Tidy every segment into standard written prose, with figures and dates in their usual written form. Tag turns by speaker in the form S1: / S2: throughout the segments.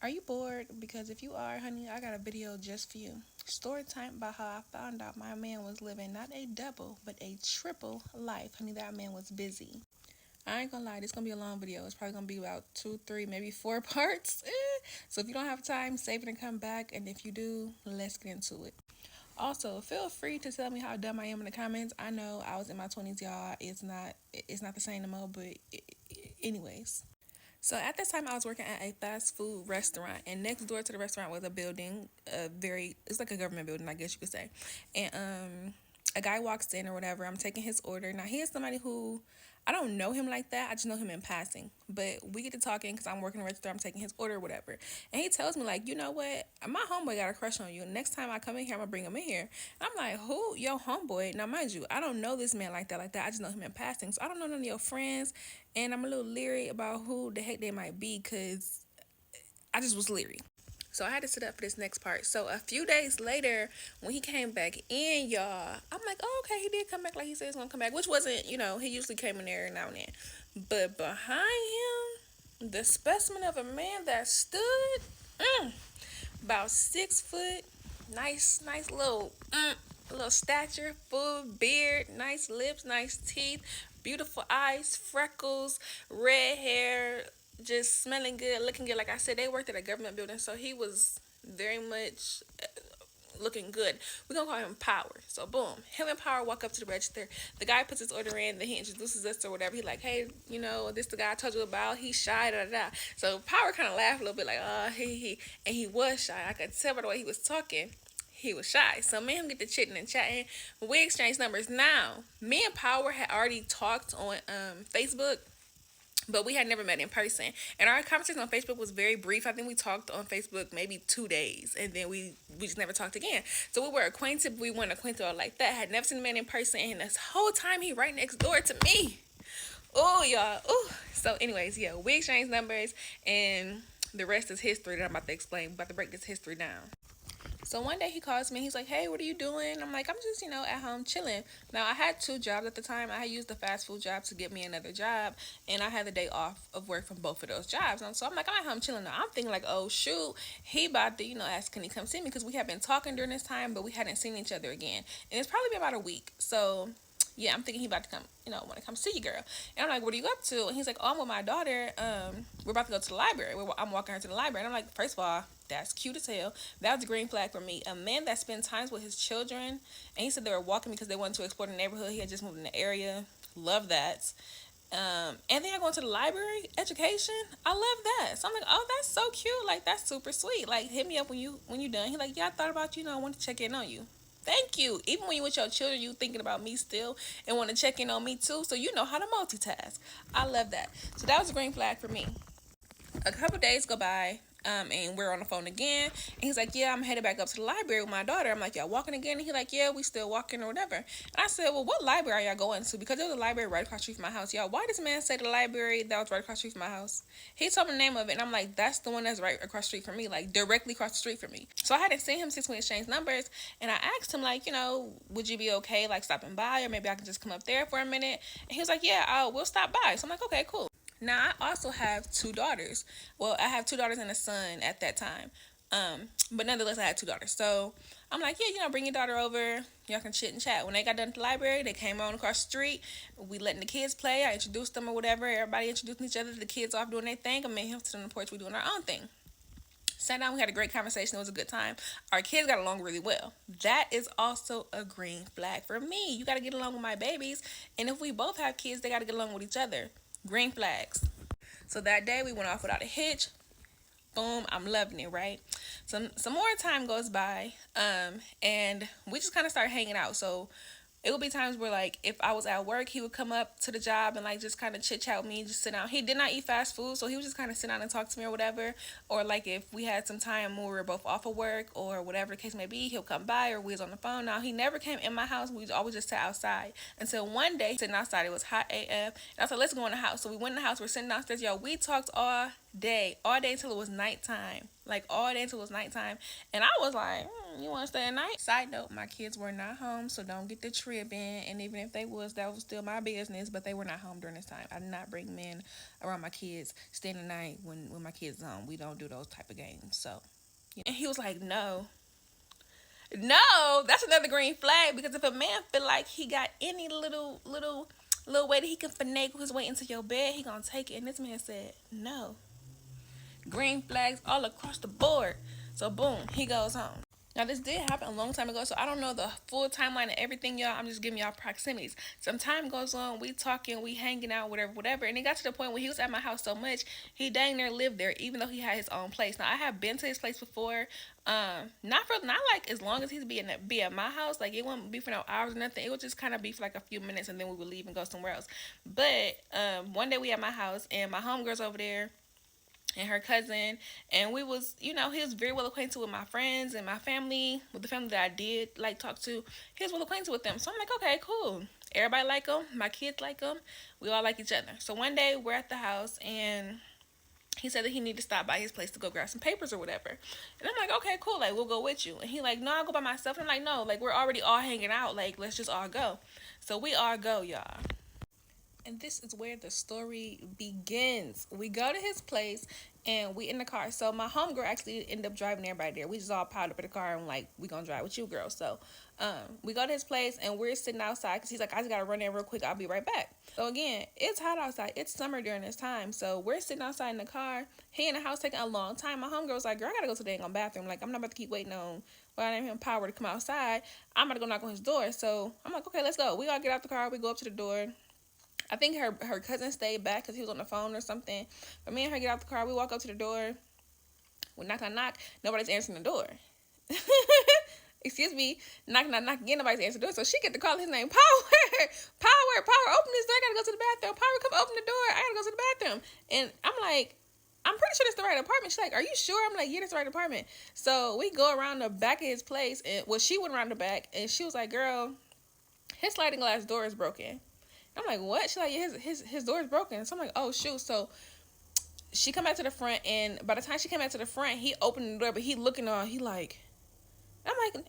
S1: Are you bored? Because if you are, honey, I got a video just for you. Story time about how I found out my man was living not a double, but a triple life. Honey, that man was busy. I ain't gonna lie, this gonna be a long video. It's probably gonna be about 2, 3, maybe 4 parts. So if you don't have time, save it and come back. And if you do, let's get into it. Also, feel free to tell me how dumb I am in the comments. I know I was in my 20s, y'all. It's not the same no more, but anyways. So at this time, I was working at a fast food restaurant, and next door to the restaurant was a building, it's like a government building, I guess you could say. And a guy walks in or whatever. I'm taking his order. Now he is somebody who I don't know him like that. I just know him in passing. But we get to talking because I'm working the register. I'm taking his order or whatever. And he tells me like, you know what? My homeboy got a crush on you. Next time I come in here, I'm gonna bring him in here. And I'm like, who? Yo, homeboy. Now mind you, I don't know this man like that. I just know him in passing. So I don't know none of your friends. And I'm a little leery about who the heck they might be because I just was leery. So I had to sit up for this next part. So a few days later, when he came back in, y'all, I'm like, oh, okay, he did come back like he said he's gonna come back, which wasn't, he usually came in there now and then. But behind him, the specimen of a man that stood, about 6 foot, nice little stature, full beard, nice lips, nice teeth, beautiful eyes, freckles, red hair, just smelling good, looking good. Like I said, they worked at a government building, so he was very much looking good. We're gonna call him Power. So boom, him and Power walk up to the register. The guy puts his order in, then he introduces us or whatever. He like, hey, this the guy I told you about. He's shy, da da da. So Power kind of laughed a little bit, like, he, and he was shy. I could tell by the way he was talking. He was shy. So me and him get to chitting and chatting. We exchange numbers. Now, me and Power had already talked on Facebook, but we had never met in person. And our conversation on Facebook was very brief. I think we talked on Facebook maybe 2 days, and then we just never talked again. So we were acquainted, but we weren't acquainted or like that. Had never seen the man in person, and this whole time he right next door to me. Oh, y'all. Oh. So, anyways, yeah, we exchanged numbers, and the rest is history that I'm about to explain. I'm about to break this history down. So one day he calls me. He's like, "Hey, what are you doing?" I'm like, "I'm just, at home chilling." Now I had 2 jobs at the time. I had used the fast food job to get me another job, and I had the day off of work from both of those jobs. And so I'm like, I'm at home chilling. Now I'm thinking like, oh shoot, he about to, ask can he come see me because we had been talking during this time, but we hadn't seen each other again, and it's probably been about a week. So yeah, I'm thinking he about to come, want to come see you, girl. And I'm like, what are you up to? And he's like, oh, I'm with my daughter. We're about to go to the library. I'm walking her to the library. And I'm like, first of all, that's cute as hell. That was a green flag for me. A man that spends times with his children, and he said they were walking because they wanted to explore the neighborhood. He had just moved in the area. Love that. And then I going to the library, education. I love that. So I'm like, oh, that's so cute. Like that's super sweet. Like hit me up when you done. He like, yeah, I thought about you. I want to check in on you. Thank you. Even when you with your children, you thinking about me still and want to check in on me too. So you know how to multitask. I love that. So that was a green flag for me. A couple days go by, and we're on the phone again. And he's like, yeah, I'm headed back up to the library with my daughter. I'm like, y'all walking again? And he's like, yeah, we still walking or whatever. And I said, well, what library are y'all going to? Because there was a library right across the street from my house. Y'all, why does man say the library that was right across the street from my house? He told me the name of it, and I'm like, that's the one that's right across the street from me, like directly across the street from me. So I hadn't seen him since we exchanged numbers, and I asked him, like, would you be okay, like, stopping by, or maybe I can just come up there for a minute? And he was like, yeah, we'll stop by. So I'm like, okay, cool. Now, I also have 2 daughters. Well, I have 2 daughters and a son at that time. But nonetheless, I had 2 daughters. So I'm like, yeah, bring your daughter over. Y'all can chit and chat. When they got done at the library, they came on across the street. We letting the kids play. I introduced them or whatever. Everybody introducing each other. The kids off doing their thing. I made him sit on the porch. We doing our own thing. Sat down. We had a great conversation. It was a good time. Our kids got along really well. That is also a green flag for me. You got to get along with my babies. And if we both have kids, they got to get along with each other. Green flags. So that day we went off without a hitch. Boom, I'm loving it, right? Some more time goes by, and we just kind of start hanging out. So it would be times where, like, if I was at work, he would come up to the job and, like, just kind of chit-chat with me, just sit down. He did not eat fast food, so he would just kind of sit down and talk to me or whatever. Or, like, if we had some time when we were both off of work or whatever the case may be, he'll come by or we was on the phone. Now, he never came in my house. We always just sat outside. Until one day, sitting outside, it was hot AF. And I said, let's go in the house. So we went in the house. We're sitting downstairs. Y'all, we talked all day, all day until it was nighttime. Like all day until it was nighttime. And I was like, you want to stay at night? Side note, my kids were not home, so don't get the trip in. And even if they was, that was still my business. But they were not home during this time. I did not bring men around my kids staying the night when my kids home. We don't do those type of games. So, yeah. And he was like, no. No, that's another green flag, because if a man feel like he got any little way that he can finagle his way into your bed, he gonna take it. And this man said no. Green flags all across the board. So boom, he goes home. Now this did happen a long time ago, so I don't know the full timeline of everything, y'all. I'm just giving y'all proximities. Some time goes on, we talking, we hanging out, whatever. And it got to the point where he was at my house so much, he dang near lived there, even though he had his own place. Now I have been to his place before, not like as long as he's be at my house. Like it wouldn't be for no hours or nothing. It would just kind of be for like a few minutes, and then we would leave and go somewhere else. But one day we at my house, and my homegirl's over there and her cousin, and we was, he was very well acquainted with my friends and my family, with the family that I did like talk to. He was well acquainted with them, so I'm like, okay, cool. Everybody like him, my kids like him, we all like each other. So one day we're at the house, and he said that he needed to stop by his place to go grab some papers or whatever. And I'm like, okay, cool, like we'll go with you. And he like, no, I'll go by myself. And I'm like, no, like we're already all hanging out, like let's just all go. So we all go, y'all. And this is where the story begins. We go to his place, and we in the car. So my homegirl actually ended up driving everybody there. We just all piled up in the car and like, we gonna drive with you, girl. So we go to his place, and we're sitting outside because he's like, I just gotta run in real quick, I'll be right back. So again, it's hot outside. It's summer during this time. So we're sitting outside in the car. He in the house taking a long time. My homegirl was like, girl, I gotta go to the dang bathroom. Like, I'm not about to keep waiting on him power to come outside. I'm about to go knock on his door. So I'm like, okay, let's go. We all get out the car. We go up to the door. I think her cousin stayed back because he was on the phone or something. But me and her get out the car. We walk up to the door. We knock. Nobody's answering the door. Excuse me. Knock. Again, nobody's answering the door. So she get to call his name. Power. Open this door. I gotta go to the bathroom. Power, come open the door. I gotta go to the bathroom. And I'm like, I'm pretty sure that's the right apartment. She's like, are you sure? I'm like, yeah, that's the right apartment. So we go around the back of his place. And she went around the back, and she was like, girl, his sliding glass door is broken. I'm like, what? She's like, yeah, his door is broken. So I'm like, oh, shoot. So she come back to the front, and by the time she came back to the front, he opened the door, but he looking on, he like, I'm like,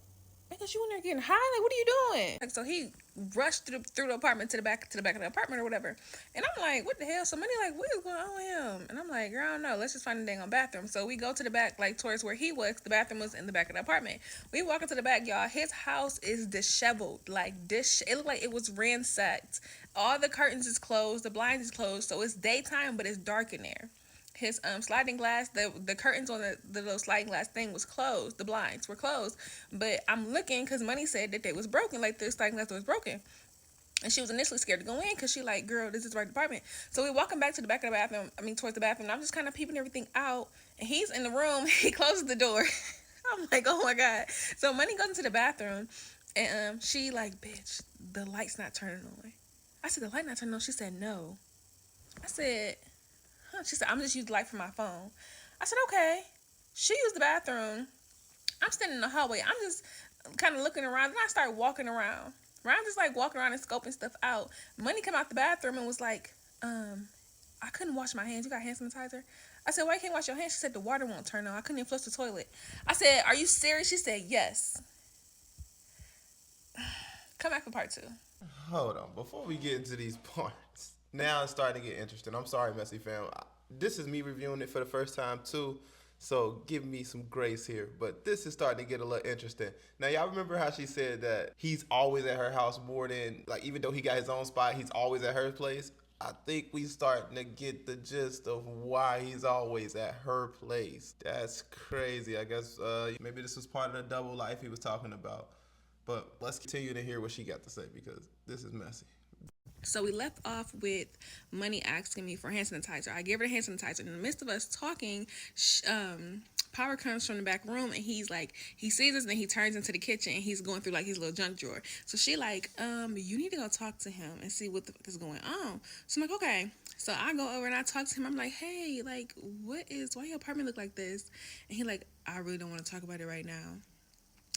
S1: because you in there getting high? Like, what are you doing? Like, so he rushed through the apartment to the back of the apartment or whatever. And I'm like, what the hell? So Money like, what is going on with him? And I'm like, girl, I don't know. Let's just find the dang on bathroom. So we go to the back, like towards where he was. The bathroom was in the back of the apartment. We walk into the back, y'all. His house is disheveled. Like, it looked like it was ransacked. All the curtains is closed. The blinds is closed. So it's daytime, but it's dark in there. His sliding glass, the curtains on the little sliding glass thing was closed. The blinds were closed. But I'm looking because Money said that they was broken. Like, the sliding glass was broken. And she was initially scared to go in because she like, girl, this is the right department. So we walking back to the back of the bathroom. Towards the bathroom. I'm just kind of peeping everything out. And he's in the room. He closes the door. I'm like, oh my God. So Money goes into the bathroom. And she like, bitch, the light's not turning on. I said, the light not turning on? She said, no. I said, she said, I'm just using the light for my phone. I said, okay. She used the bathroom. I'm standing in the hallway. I'm just kind of looking around. Then I start walking around. I'm just like walking around and scoping stuff out. Money came out the bathroom and was like, I couldn't wash my hands. You got hand sanitizer? I said, why you can't wash your hands? She said, the water won't turn on. I couldn't even flush the toilet. I said, are you serious? She said, yes. Come back for part 2.
S2: Hold on. Before we get into these parts, now it's starting to get interesting. I'm sorry, Messy Fam. This is me reviewing it for the first time, too. So give me some grace here. But this is starting to get a little interesting. Now, y'all remember how she said that he's always at her house more than, like, even though he got his own spot, he's always at her place? I think we starting to get the gist of why he's always at her place. That's crazy. I guess maybe this was part of the double life he was talking about. But let's continue to hear what she got to say because this is messy.
S1: So we left off with Money asking me for hand sanitizer. I gave her the hand sanitizer. In the midst of us talking, Power comes from the back room, and he's like, he sees us, and then he turns into the kitchen, and he's going through like his little junk drawer. So she like, you need to go talk to him and see what the fuck is going on. So I'm like, okay. So I go over and I talk to him. I'm like, hey, like, why your apartment look like this? And he like, I really don't want to talk about it right now.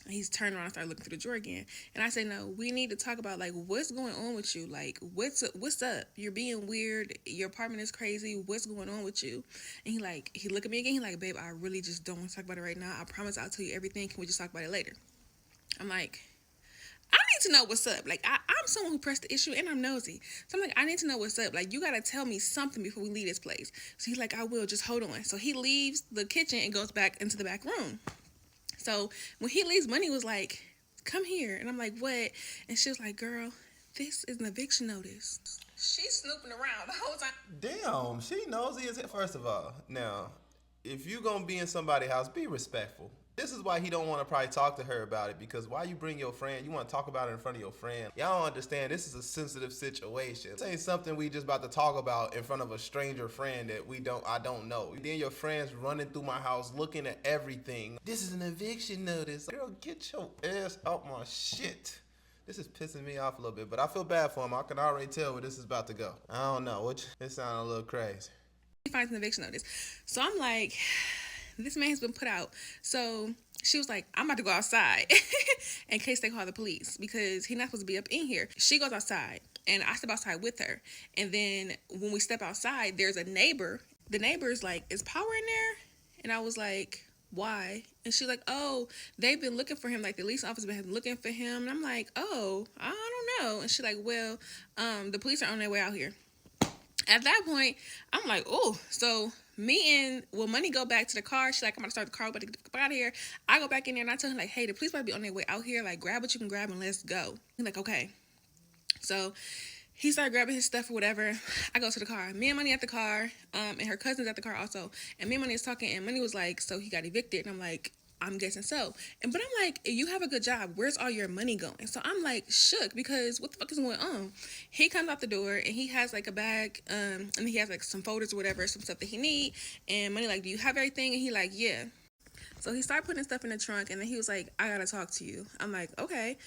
S1: And he's turned around and started looking through the drawer again. And I said, no, we need to talk about, like, what's going on with you? Like, what's up? You're being weird. Your apartment is crazy. What's going on with you? And he looked at me again. He like, babe, I really just don't want to talk about it right now. I promise I'll tell you everything. Can we just talk about it later? I'm like, I need to know what's up. Like, I'm someone who pressed the issue and I'm nosy. So I'm like, I need to know what's up. Like, you got to tell me something before we leave this place. So he's like, I will. Just hold on. So he leaves the kitchen and goes back into the back room. So when he leaves, Money was like, come here. And I'm like, what? And she was like, girl, this is an eviction notice. She's snooping around the whole time.
S2: Damn, she nosy as it. First of all, now, if you gonna be in somebody's house, be respectful. This is why he don't want to probably talk to her about it, because why you bring your friend, you want to talk about it in front of your friend. Y'all don't understand, this is a sensitive situation. This ain't something we just about to talk about in front of a stranger friend that I don't know. Then your friends running through my house looking at everything. This is an eviction notice. Girl, get your ass out my shit. This is pissing me off a little bit, but I feel bad for him. I can already tell where this is about to go. I don't know. It sounds a little crazy.
S1: He finds an eviction notice. So I'm like, this man has been put out. So she was like, I'm about to go outside in case they call the police because he's not supposed to be up in here. She goes outside and I step outside with her. And then when we step outside, there's a neighbor. The neighbor's like, is Power in there? And I was like, why? And she's like, oh, they've been looking for him. Like the police officer been looking for him. And I'm like, oh, I don't know. And she's like, well, the police are on their way out here. At that point, I'm like, oh, so Money go back to the car. She's like, I'm about to start the car, but to get out of here. I go back in there and I tell him like, hey, the police might be on their way out here. Like, grab what you can grab and let's go. He's like, okay. So he started grabbing his stuff or whatever. I go to the car. Me and Money at the car, and her cousin's at the car also. And me and Money is talking, and Money was like, so he got evicted. And I'm like, I'm guessing so. But I'm like, you have a good job. Where's all your money going? So I'm like shook because what the fuck is going on? He comes out the door and he has like a bag, and he has like some folders or whatever, some stuff that he need. And Money like, do you have everything? And he like, yeah. So he started putting stuff in the trunk, and then he was like, I gotta talk to you. I'm like, okay.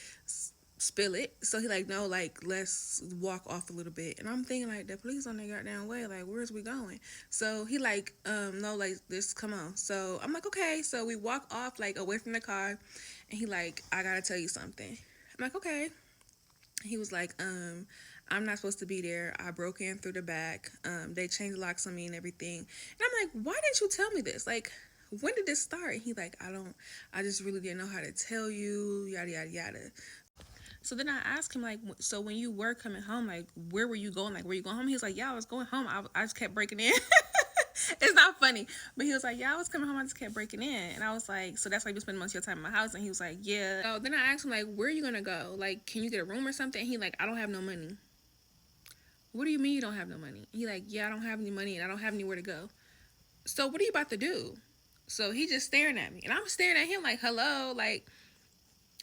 S1: Spill it. So he like, no, like, let's walk off a little bit. And I'm thinking like, the police on their goddamn way, like, where's we going? So he like, no, like, this, come on. So I'm like, okay. So we walk off like away from the car, and he like, I gotta tell you something. I'm like, okay. He was like, I'm not supposed to be there. I broke in through the back. They changed locks on me and everything. And I'm like, why didn't you tell me this? Like, when did this start? And he like, I just really didn't know how to tell you, yada, yada, yada. So then I asked him, like, so when you were coming home, like, where were you going? Like, were you going home? He was like, yeah, I was going home. I just kept breaking in. It's not funny. But he was like, yeah, I was coming home. I just kept breaking in. And I was like, so that's why you been spending most of your time in my house? And he was like, yeah. So then I asked him, like, where are you going to go? Like, can you get a room or something? And he like, I don't have no money. What do you mean you don't have no money? He like, yeah, I don't have any money and I don't have anywhere to go. So what are you about to do? So he just staring at me. And I'm staring at him like, hello, like,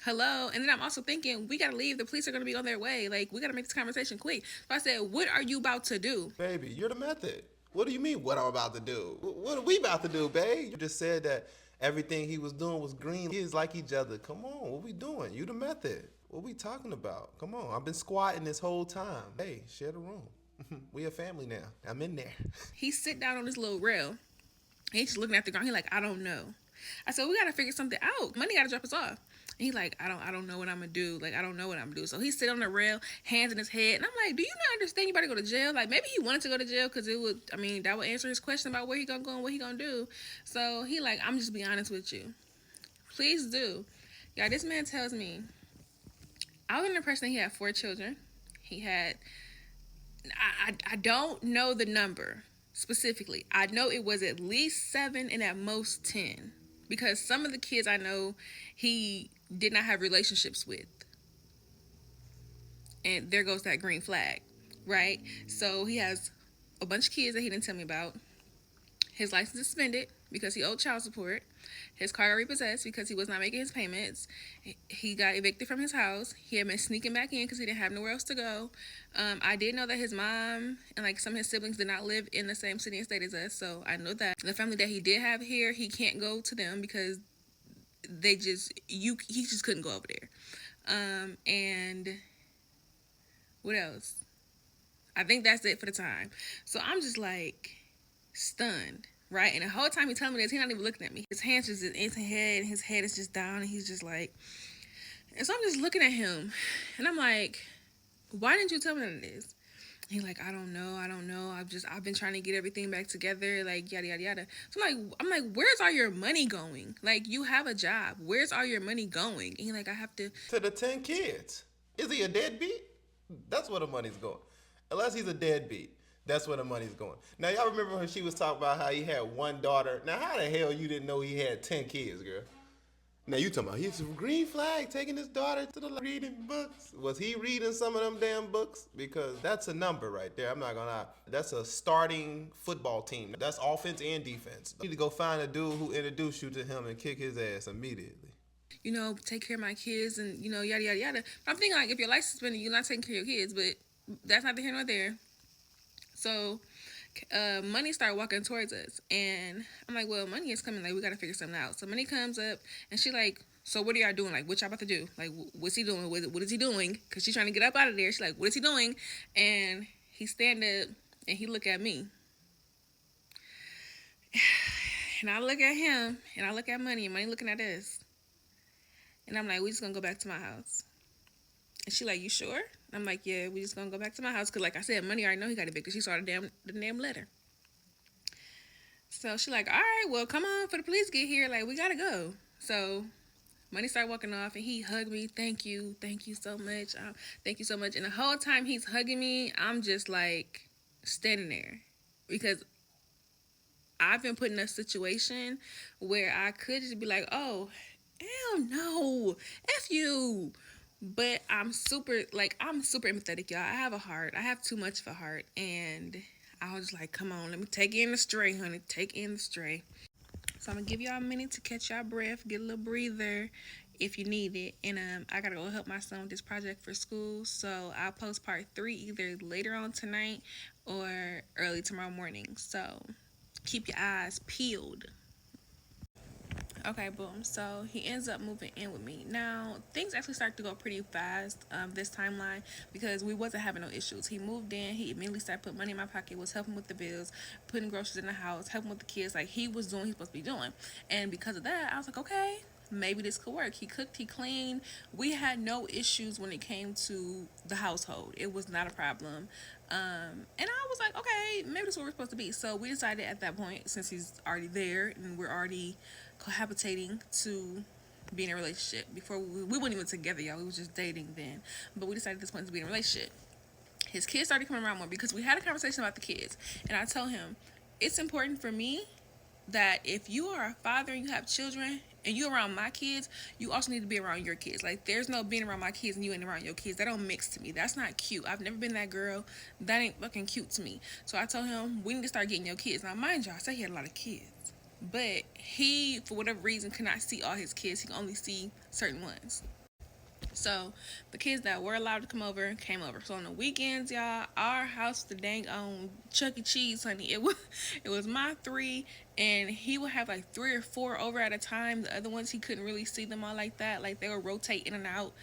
S1: hello. And then I'm also thinking, we gotta leave. The police are gonna be on their way. Like, we gotta make this conversation quick. So I said, what are you about to do?
S2: Baby, you're the method. What do you mean, what I'm about to do? What are we about to do, babe? You just said that everything he was doing was green. Kids like each other. Come on, what we doing? You the method. What we talking about? Come on, I've been squatting this whole time. Hey, share the room. We a family now. I'm in there.
S1: He sit down on this little rail. He's just looking at the ground. He like, I don't know. I said, we gotta figure something out. Money gotta drop us off. And he like, I don't know what I'm gonna do. Like, I don't know what I'm gonna do. So he sit on the rail, hands in his head. And I'm like, do you not understand you about to go to jail? Like, maybe he wanted to go to jail because that would answer his question about where he gonna go and what he gonna do. So he like, I'm just be honest with you. Please do. Yeah, this man tells me, I was under the impression that he had 4 children. He had, I don't know the number specifically. I know it was at least 7 and at most 10. Because some of the kids I know he did not have relationships with. And there goes that green flag, right? So he has a bunch of kids that he didn't tell me about. His license is suspended because he owed child support. His car got repossessed because he was not making his payments. He got evicted from his house. He had been sneaking back in because he didn't have nowhere else to go. I did know that his mom and like some of his siblings did not live in the same city and state as us. So I know that the family that he did have here, he can't go to them because he just couldn't go over there. And what else? I think that's it for the time. So I'm just like stunned. right? And the whole time he's telling me this, he's not even looking at me. His hands just in his head, and his head is just down, and he's just like, and so I'm just looking at him, and I'm like, why didn't you tell me none of this? He's like, I don't know. I've been trying to get everything back together, like yada yada yada. So I'm like, where's all your money going? Like, you have a job. Where's all your money going? And he's like, I have to.
S2: To the 10 kids. Is he a deadbeat? That's where the money's going. Unless he's a deadbeat. That's where the money's going. Now, y'all remember when she was talking about how he had one daughter? Now, how the hell you didn't know he had 10 kids, girl? Now, you talking about he's a green flag taking his daughter to the reading books. Was he reading some of them damn books? Because that's a number right there. I'm not going to lie. That's a starting football team. That's offense and defense. You need to go find a dude who introduced you to him and kick his ass immediately.
S1: Take care of my kids and, yada, yada, yada. But I'm thinking, like, if your license suspended, you're not taking care of your kids, but that's not the here nor there. So, Money started walking towards us, and I'm like, well, Money is coming, like, we got to figure something out. So, Money comes up, and she like, so what are y'all doing? Like, what y'all about to do? Like, what's he doing? What is he doing? Because she's trying to get up out of there. She's like, what is he doing? And he stand up, and he look at me. And I look at him, and I look at Money, and Money looking at us. And I'm like, we just gonna go back to my house. And she like, you sure? I'm like, yeah, we just gonna go back to my house. Cause like I said, Money already know he got evicted. She saw the damn letter. So she like, all right, well, come on for the police get here. Like, we gotta go. So Money started walking off, and he hugged me. Thank you so much. Thank you so much. And the whole time he's hugging me, I'm just like standing there because I've been put in a situation where I could just be like, oh, hell no, F you. But I'm super empathetic, y'all. I have a heart. I have too much of a heart. And I was like, come on, let me take in the stray, honey. Take in the stray. So I'm going to give y'all a minute to catch y'all breath, get a little breather if you need it. And I got to go help my son with this project for school. So I'll post part 3 either later on tonight or early tomorrow morning. So keep your eyes peeled. Okay, boom. So he ends up moving in with me. Now, things actually start to go pretty fast this timeline because we wasn't having no issues. He moved in. He immediately started putting money in my pocket, was helping with the bills, putting groceries in the house, helping with the kids. Like, he was doing what he was supposed to be doing. And because of that, I was like, okay, maybe this could work. He cooked, he cleaned. We had no issues when it came to the household. It was not a problem. And I was like, okay, maybe this is where we're supposed to be. So we decided at that point, since he's already there and we're already cohabitating, to be in a relationship. Before we weren't even together, y'all. We was just dating then. But we decided at this point to be in a relationship. His kids started coming around more because we had a conversation about the kids. And I told him, it's important for me that if you are a father and you have children and you're around my kids, you also need to be around your kids. Like, there's no being around my kids and you ain't around your kids. That don't mix to me. That's not cute. I've never been that girl. That ain't fucking cute to me. So I told him, we need to start getting your kids. Now, mind y'all, I said he had a lot of kids. But he, for whatever reason, could not see all his kids. He could only see certain ones. So the kids that were allowed to come over came over. So on the weekends, y'all, our house, the dang on Chuck E. Cheese, honey. It was my 3, and he would have like 3 or 4 over at a time. The other ones, he couldn't really see them all like that. Like, they would rotate in and out.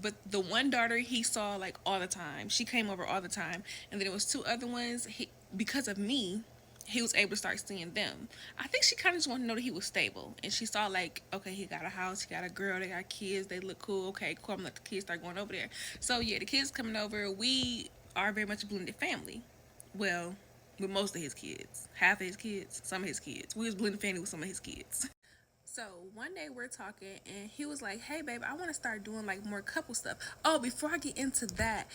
S1: But the one daughter he saw like all the time. She came over all the time. And then it was 2 other ones. Because of me, he was able to start seeing them. I think she kind of just wanted to know that he was stable. And she saw, like, okay, he got a house, he got a girl, they got kids, they look cool. Okay, cool, I'm gonna let the kids start going over there. So, yeah, the kids coming over, we are very much a blended family. Well, with most of his kids. Half of his kids, some of his kids. We was blended family with some of his kids. So one day we're talking, and he was like, hey, babe, I want to start doing, like, more couple stuff. Oh, before I get into that,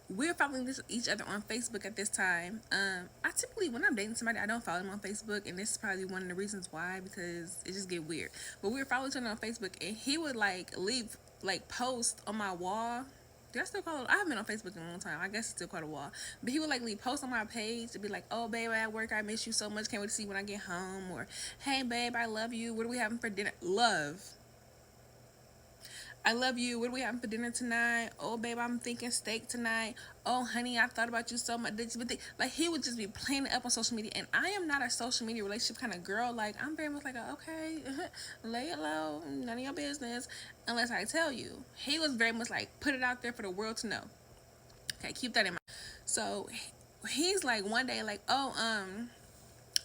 S1: we're following each other on Facebook at this time. I typically, when I'm dating somebody, I don't follow them on Facebook, and this is probably one of the reasons why, because it just get weird. But we were following each other on Facebook, and he would like leave like posts on my wall. Do I still call it? I haven't been on Facebook in a long time. I guess it's still called a wall. But he would like leave posts on my page to be like, oh, babe, at work, I miss you so much. Can't wait to see you when I get home. Or, hey, babe, I love you. What are we having for dinner? Love. I love you. What are we having for dinner tonight? Oh, babe, I'm thinking steak tonight. Oh, honey, I thought about you so much. Like, he would just be playing it up on social media. And I am not a social media relationship kind of girl. Like, I'm very much like, okay, lay it low. None of your business. Unless I tell you. He was very much like, put it out there for the world to know. Okay, keep that in mind. So, he's like, one day, like, oh,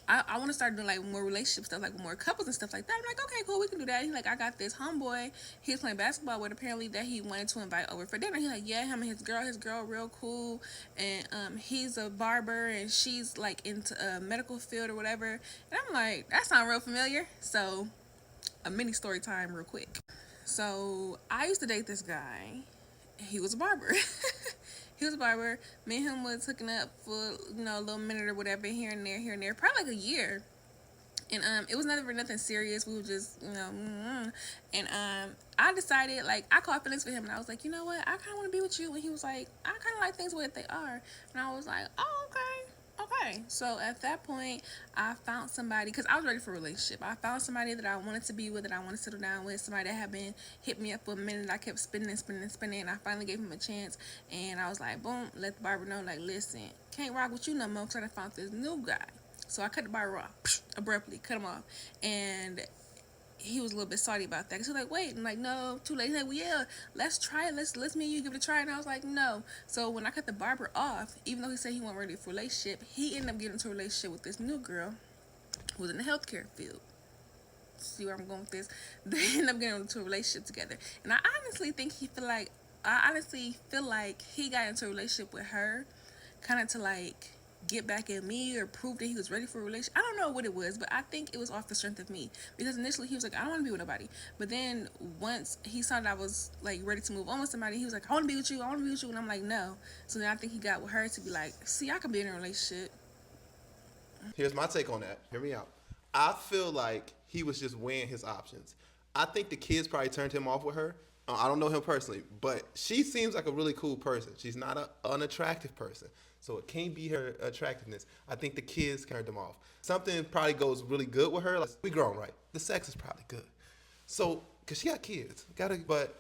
S1: I want to start doing like more relationship stuff, like with more couples and stuff like that. I'm like, okay, cool, we can do that. He's like, I got this homeboy. He's playing basketball with apparently that he wanted to invite over for dinner. He's like, yeah, him and his girl, real cool, and he's a barber and she's like into a medical field or whatever. And I'm like, that sounds real familiar. So a mini story time, real quick. So I used to date this guy. He was a barber. He was a barber. Me and him was hooking up for a little minute or whatever, here and there, probably like a year. And it was never nothing serious. We were just and I decided, like, I caught feelings for him, and I was like, you know what, I kind of want to be with you. And he was like, I kind of like things the way they are. And I was like, oh, okay. So at that point, I found somebody, because I was ready for a relationship. I found somebody that I wanted to be with, that I wanted to settle down with, somebody that had been hit me up for a minute. I kept spinning, and I finally gave him a chance. And I was like, boom, let the barber know, like, listen, can't rock with you no more, because I found this new guy. So I cut the barber off, abruptly, cut him off. And he was a little bit salty about that. Cause he was like, wait, I'm like, no, too late. He's like, well, yeah, let's try it. Let's me and you give it a try. And I was like, no. So when I cut the barber off, even though he said he wasn't ready for a relationship, he ended up getting into a relationship with this new girl who was in the healthcare field. See where I'm going with this? They ended up getting into a relationship together. And I honestly feel like he got into a relationship with her kind of to like get back at me or prove that he was ready for a relationship. I don't know what it was, but I think it was off the strength of me, because initially he was like, I don't want to be with nobody. But then once he saw that I was like ready to move on with somebody, he was like, I want to be with you, and I'm like, no. So then I think he got with her to be like, see, I can be in a relationship.
S2: Here's my take on that. Hear me out. I feel like he was just weighing his options. I think the kids probably turned him off with her. I don't know him personally, but she seems like a really cool person. She's not an unattractive person, so it can't be her attractiveness. I think the kids turned him off. Something probably goes really good with her. Like, we grown, right? The sex is probably good. So, cause she got kids, but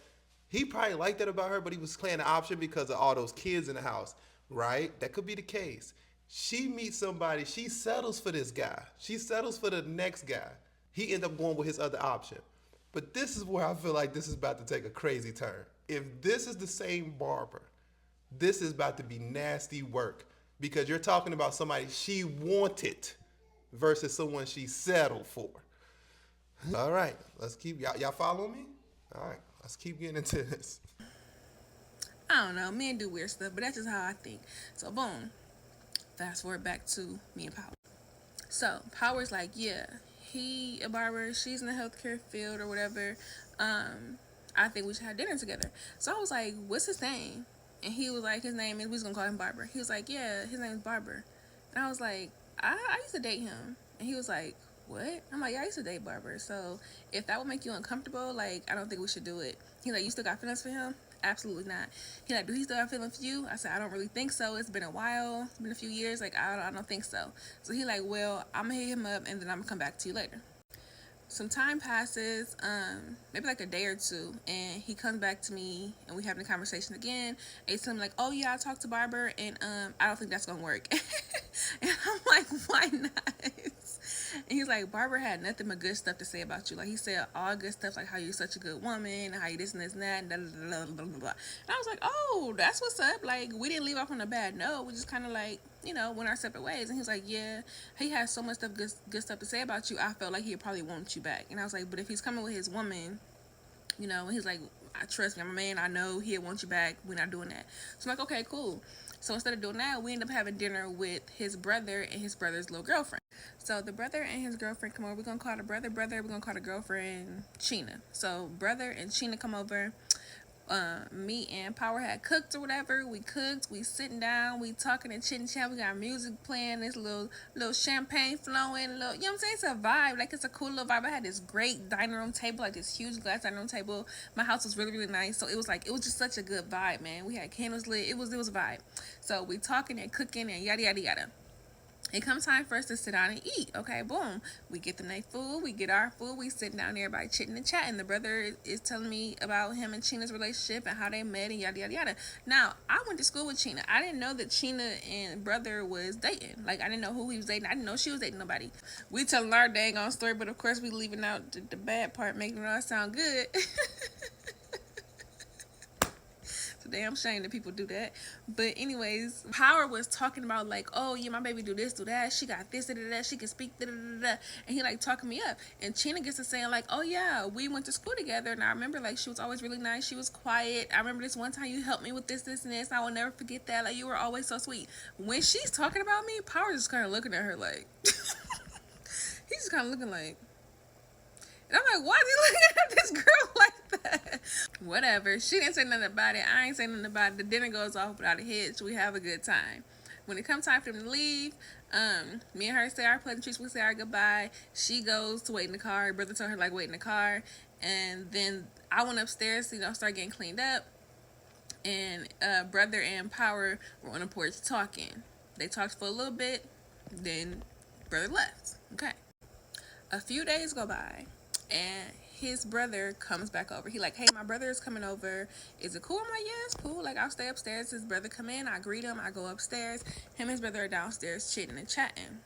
S2: he probably liked that about her, but he was playing the option because of all those kids in the house, right? That could be the case. She meets somebody, she settles for this guy. She settles for the next guy. He ends up going with his other option. But this is where I feel like this is about to take a crazy turn. If this is the same barber, this is about to be nasty work, because you're talking about somebody she wanted versus someone she settled for. All right, let's keep y'all following me? All right, let's keep getting into this.
S1: I don't know, men do weird stuff, but that's just how I think. So boom, fast forward back to me and Power. So Power's like, yeah, he a barber, she's in the healthcare field or whatever. I think we should have dinner together. So I was like, what's his name? And he was like, his name is, we just gonna call him Barber. He was like, yeah, his name is Barber. And I was like, I used to date him. And he was like, what? I'm like, yeah, I used to date Barber. So if that would make you uncomfortable, like, I don't think we should do it. He's like, you still got feelings for him? Absolutely not. He like, do he still have feelings for you? I said, I don't really think so. It's been a while. It's been a few years. Like, I don't think so. So he like, well, I'm gonna hit him up and then I'm gonna come back to you later. Some time passes, maybe like a day or two, and he comes back to me and we having a conversation again. And he's telling me like, oh yeah, I talked to Barber and I don't think that's gonna work. And I'm like, why not? And he's like, Barber had nothing but good stuff to say about you. Like, he said all good stuff, like how you're such a good woman and how you this and this and that, and blah, blah, blah, blah, blah. And I was like, oh, that's what's up. Like, we didn't leave off on a bad note. We just kind of like, went our separate ways. And he was like, yeah, he has so much stuff, good stuff to say about you. I felt like he'd probably want you back. And I was like, but if he's coming with his woman, and he's like, I trust me, I'm a man, I know he'll want you back. We're not doing that. So I'm like, okay, cool. So instead of doing that, we end up having dinner with his brother and his brother's little girlfriend. So the brother and his girlfriend come over. We're going to call the brother. We're going to call the girlfriend Sheena. So brother and Sheena come over. Me and Power had cooked or whatever. We cooked. We sitting down. We talking and chit and chat. We got music playing. This little champagne flowing. You know what I'm saying? It's a vibe. Like, it's a cool little vibe. I had this great dining room table, like this huge glass dining room table. My house was really, really nice. So it was just such a good vibe, man. We had candles lit. It was a vibe. So we talking and cooking and yada yada yada. It comes time for us to sit down and eat. Okay, boom. We get the night food. We get our food. We sit down there, everybody chitting and chatting. The brother is telling me about him and China's relationship and how they met and yada, yada, yada. Now, I went to school with China. I didn't know that China and brother was dating. Like, I didn't know who he was dating. I didn't know she was dating nobody. We telling our dang on story, but of course we leaving out the bad part, making it all sound good. a damn shame that people do that. But anyways, Power was talking about like, oh yeah, my baby do this, do that. She got this, da da da. She can speak, da da da da. And he like talking me up. And Chyna gets to saying like, oh yeah, we went to school together. And I remember like she was always really nice. She was quiet. I remember this one time you helped me with this, this, and this. I will never forget that. Like you were always so sweet. When she's talking about me, Power just kind of looking at her like, he's just kind of looking like. And I'm like, why is he looking at this girl like that? Whatever. She didn't say nothing about it. I ain't saying nothing about it. The dinner goes off without a hitch. We have a good time. When it comes time for them to leave, me and her say our pleasantries. We say our goodbye. She goes to wait in the car. Her brother told her like wait in the car, and then I went upstairs to start getting cleaned up. And brother and Power were on the porch talking. They talked for a little bit, then brother left. Okay. A few days go by, and his brother comes back over. He like, hey, my brother is coming over. Is it cool? I'm like, yeah, it's cool. Like, I'll stay upstairs. His brother come in. I greet him. I go upstairs. Him and his brother are downstairs chitting and chatting.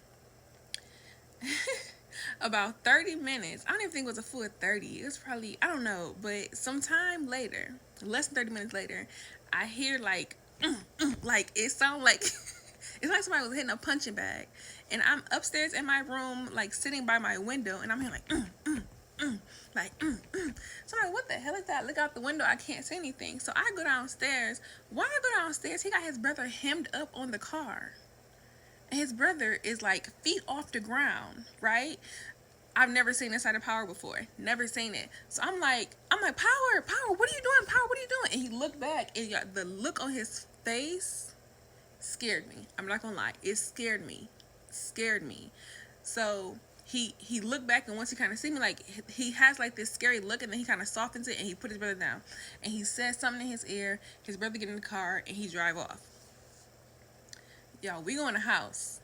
S1: About 30 minutes. I don't even think it was a full 30. It was probably, I don't know. But sometime later, less than 30 minutes later, I hear like, like it sounds like, it's like somebody was hitting a punching bag. And I'm upstairs in my room, like sitting by my window, and I'm hearing like, So I'm like, what the hell is that? I look out the window, I can't see anything. So I go downstairs. While I go downstairs, he got his brother hemmed up on the car. And his brother is like feet off the ground, right? I've never seen this side of Power before. Never seen it. So I'm like, Power, what are you doing? Power, what are you doing? And he looked back, and the look on his face scared me. I'm not gonna lie. It scared me. So he looked back, and once he kind of see me, like he has like this scary look, and then he kind of softens it, and he put his brother down, and he says something in his ear. His brother get in the car, and he drive off. Y'all, we go in the house.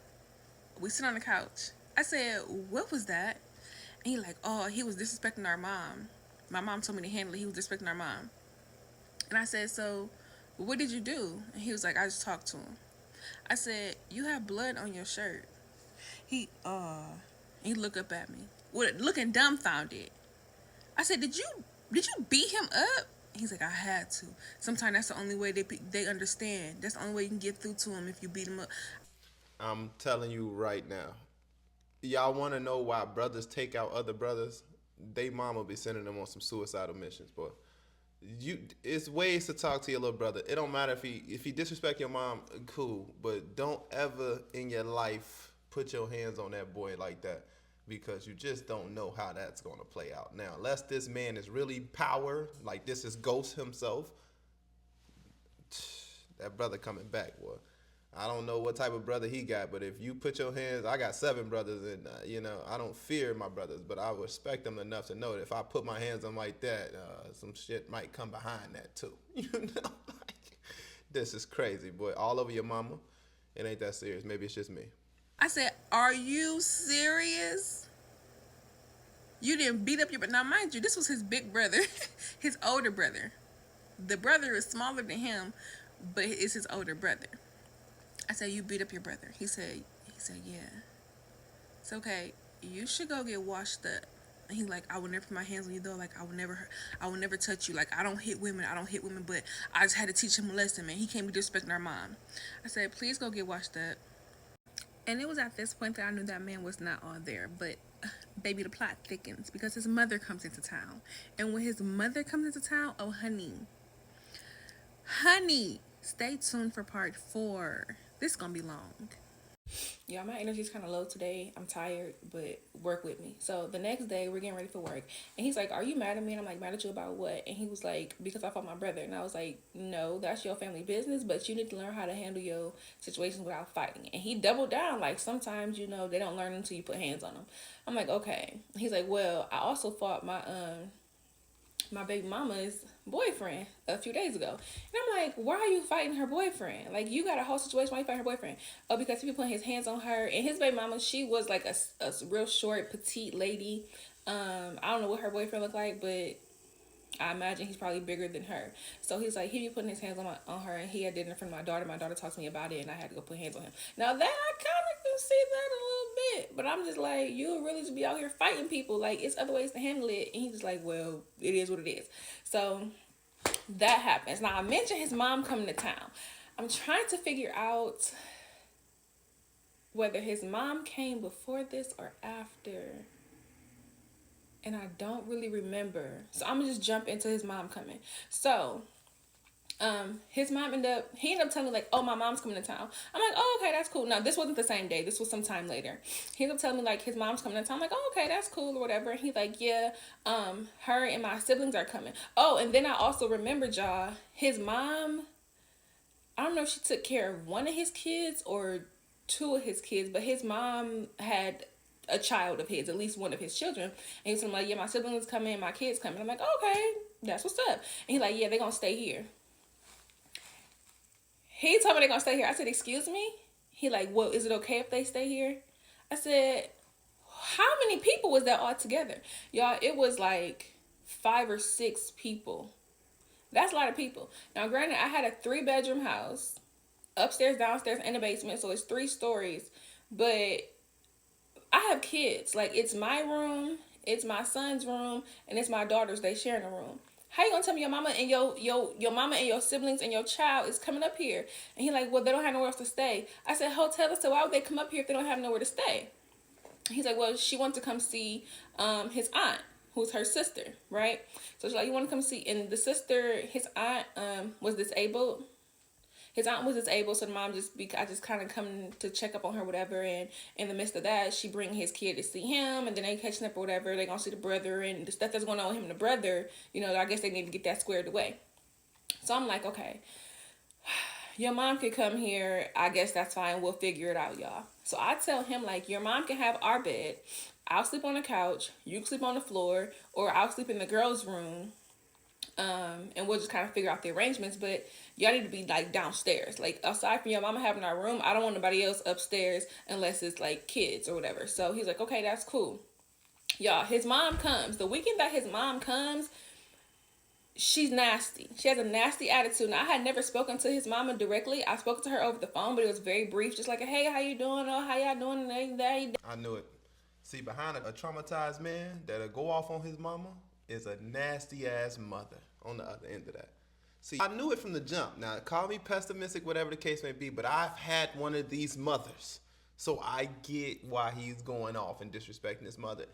S1: We sit on the couch. I said, what was that? And he like, oh, he was disrespecting our mom. My mom told me to handle it. He was disrespecting our mom. And I said, so what did you do? And he was like, I just talked to him. I said, you have blood on your shirt. He looked up at me, looking dumbfounded. I said, did you beat him up? He's like, I had to. Sometimes that's the only way they understand. That's the only way you can get through to them if you beat him up.
S2: I'm telling you right now. Y'all want to know why brothers take out other brothers? They mama be sending them on some suicidal missions, boy. It's ways to talk to your little brother. It don't matter if he disrespect your mom, cool, but don't ever in your life put your hands on that boy like that, because you just don't know how that's going to play out. Now, unless this man is really power, like this is Ghost himself, that brother coming back, boy. I don't know what type of brother he got, but if you put your hands, I got 7 brothers, and I don't fear my brothers, but I respect them enough to know that if I put my hands on like that, some shit might come behind that too. Like, this is crazy, boy. All over your mama. It ain't that serious. Maybe it's just me.
S1: I said, are you serious? You didn't beat up your brother. Now, mind you, this was his big brother, his older brother. The brother is smaller than him, but it's his older brother. I said, you beat up your brother. He said, yeah. It's okay. You should go get washed up. And he like, I would never put my hands on you though. Like, I would never touch you. Like, I don't hit women, but I just had to teach him a lesson, man. He can't be disrespecting our mom. I said, please go get washed up. And it was at this point that I knew that man was not on there. But baby, the plot thickens because his mother comes into town. And when his mother comes into town, oh honey, stay tuned for part 4. This is gonna be long. Yeah, my energy's kind of low today. I'm tired, but work with me. So the next day, we're getting ready for work. And he's like, are you mad at me? And I'm like, mad at you about what? And he was like, because I fought my brother. And I was like, no, that's your family business, but you need to learn how to handle your situations without fighting. And he doubled down. Like, sometimes, they don't learn until you put hands on them. I'm like, okay. He's like, well, I also fought my baby mama's boyfriend a few days ago. And I'm like, why are you fighting her boyfriend? Like, you got a whole situation, why you fighting her boyfriend? Oh, because he be putting his hands on her. And his baby mama, she was like a real short, petite lady. I don't know what her boyfriend looked like, but I imagine he's probably bigger than her. So he's like, he be putting his hands on her, and he had did it in front of my daughter. My daughter talked to me about it, and I had to go put hands on him. Now that I kind of can see that a little bit, but I'm just like, you really just be out here fighting people. Like, it's other ways to handle it. And he's just like, well, it is what it is. So that happens. Now, I mentioned his mom coming to town. I'm trying to figure out whether his mom came before this or after. And I don't really remember. So I'm gonna just jump into his mom coming. So, his mom he ended up telling me like, oh, my mom's coming to town. I'm like, oh, okay, that's cool. Now, this wasn't the same day. This was some time later. He ended up telling me like his mom's coming to town. I'm like, oh, okay, that's cool or whatever. And he's like, yeah, her and my siblings are coming. Oh, and then I also remembered, y'all, his mom, I don't know if she took care of one of his kids or two of his kids, but his mom had a child of his, at least one of his children. And he was like, yeah, my siblings coming, my kids coming. I'm like, okay, that's what's up. And he's like, yeah, they're gonna stay here. He told me they're gonna stay here. I said, excuse me? He like, well, is it okay if they stay here? I said, how many people was that all together? Y'all, it was like 5 or 6 people. That's a lot of people. Now, granted, I had a 3-bedroom house, upstairs, downstairs, and a basement, so it's 3 stories. But I have kids. Like, it's my room, it's my son's room, and it's my daughter's. They sharing a room. How you gonna tell me your mama and your mama and your siblings and your child is coming up here? And he like, well, they don't have nowhere else to stay. I said, hotel. So why would they come up here if they don't have nowhere to stay? He's like, well, she wants to come see his aunt, who's her sister, right? So she's like, you want to come see? And the sister, his aunt, was disabled. His aunt was disabled, so the mom I just kind of come to check up on her, whatever. And in the midst of that, she bring his kid to see him, and then they catching up or whatever. They gonna see the brother and the stuff that's going on with him and the brother. You know, I guess they need to get that squared away. So I'm like, okay, your mom could come here. I guess that's fine. We'll figure it out, y'all. So I tell him like, your mom can have our bed. I'll sleep on the couch. You can sleep on the floor, or I'll sleep in the girls' room. And we'll just kind of figure out the arrangements, but y'all need to be like downstairs. Like, aside from your mama having our room, I don't want nobody else upstairs unless it's like kids or whatever. So he's like, okay, that's cool. Y'all, his mom comes. The weekend that his mom comes, she's nasty. She has a nasty attitude. Now, I had never spoken to his mama directly. I spoke to her over the phone, but it was very brief, just like, hey, how you doing? Oh, how y'all doing?
S2: I knew it. See, behind a traumatized man that'll go off on his mama is a nasty ass mother on the other end of that. See, I knew it from the jump. Now, call me pessimistic, whatever the case may be, but I've had one of these mothers. So I get why he's going off and disrespecting his mother.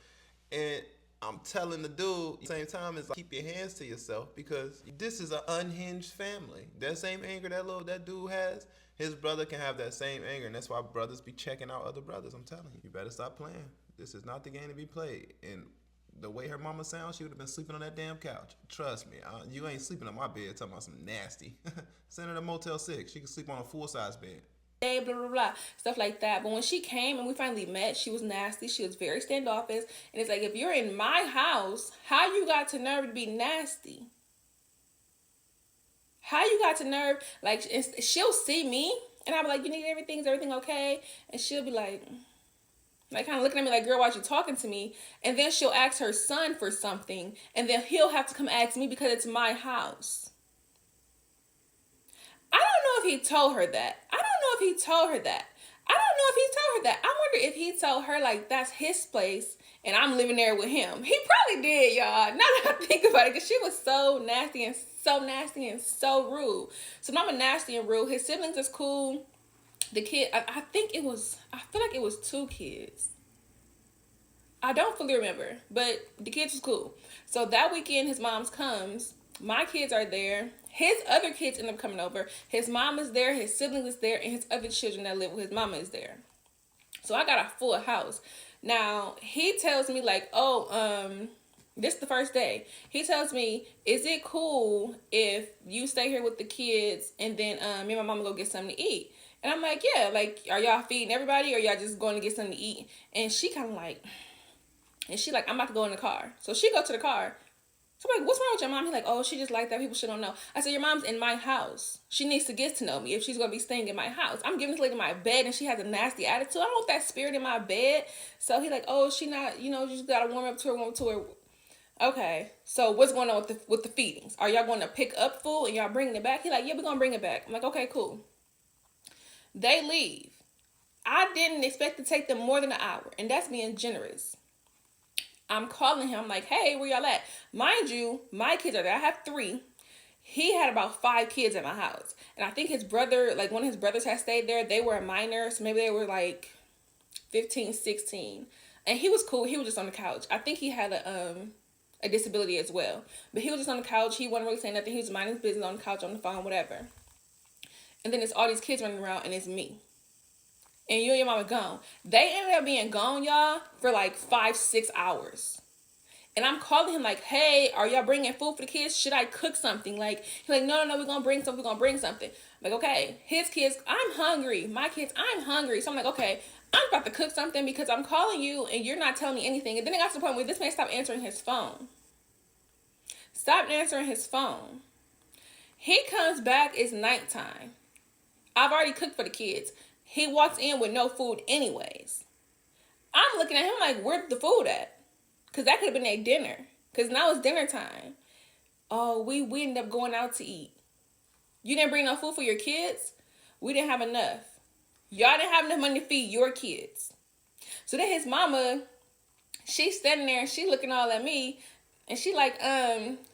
S2: And I'm telling the dude, at the same time, is like, keep your hands to yourself, because this is an unhinged family. That same anger that dude has, his brother can have that same anger. And that's why brothers be checking out other brothers. I'm telling you, you better stop playing. This is not the game to be played. And the way her mama sounds, she would have been sleeping on that damn couch. Trust me, you ain't sleeping on my bed talking about some nasty. Send her to Motel 6. She can sleep on a full-size bed.
S1: Blah, blah, blah, stuff like that. But when she came and we finally met, she was nasty. She was very standoffish. And it's like, if you're in my house, how you got to nerve to be nasty? How you got to nerve? Like, she'll see me, and I'll be like, you need everything? Is everything okay? And she'll be like kind of looking at me like, girl, why you talking to me? And then she'll ask her son for something, and then he'll have to come ask me because it's my house. I don't know if he told her that. I wonder if he told her like that's his place and I'm living there with him. He probably did, y'all. Now that I think about it, because she was so nasty and so rude. So mama nasty and rude. His siblings is cool. The kid, I feel like it was 2 kids. I don't fully remember, but the kids was cool. So that weekend, his mom's comes. My kids are there. His other kids end up coming over. His mom is there. His siblings is there. And his other children that live with his mama is there. So I got a full house. Now, he tells me like, this is the first day. He tells me, is it cool if you stay here with the kids and then me and my mama go get something to eat? And I'm like, yeah, like, are y'all feeding everybody or y'all just going to get something to eat? And she kind of like, I'm about to go in the car. So she go to the car. So I'm like, what's wrong with your mom? He's like, oh, she just like that. People should don't know. I said, your mom's in my house. She needs to get to know me if she's going to be staying in my house. I'm giving this lady my bed and she has a nasty attitude. I don't want that spirit in my bed. So he's like, oh, she not, you just got to warm up to her. Okay, so what's going on with the feedings? Are y'all going to pick up food and y'all bringing it back? He's like, yeah, we're going to bring it back. I'm like, okay, cool. They leave. I didn't expect to take them more than an hour, and that's being generous. I'm calling him. I'm like, hey, where y'all at? Mind you, my kids are there. I have 3. He had about 5 kids at my house. And I think his brother, like one of his brothers had stayed there. They were a minor, so maybe they were like 15, 16. And he was cool. He was just on the couch. I think he had a disability as well. But he was just on the couch. He wasn't really saying nothing. He was minding his business on the couch, on the phone, whatever. And then it's all these kids running around, and it's me. And you and your mama gone. They ended up being gone, y'all, for like 5-6 hours. And I'm calling him like, hey, are y'all bringing food for the kids? Should I cook something? Like, he's like, no, we're going to bring something. We're going to bring something. I'm like, okay. His kids, I'm hungry. My kids, I'm hungry. So I'm like, okay, I'm about to cook something because I'm calling you and you're not telling me anything. And then it got to the point where this man stopped answering his phone. Stopped answering his phone. He comes back, it's nighttime. I've already cooked for the kids. He walks in with no food anyways. I'm looking at him like, where's the food at? Because that could have been their dinner. Because now it's dinner time. Oh, we ended up going out to eat. You didn't bring no food for your kids? We didn't have enough. Y'all didn't have enough money to feed your kids. So then his mama, she's standing there and she looking all at me. And she like,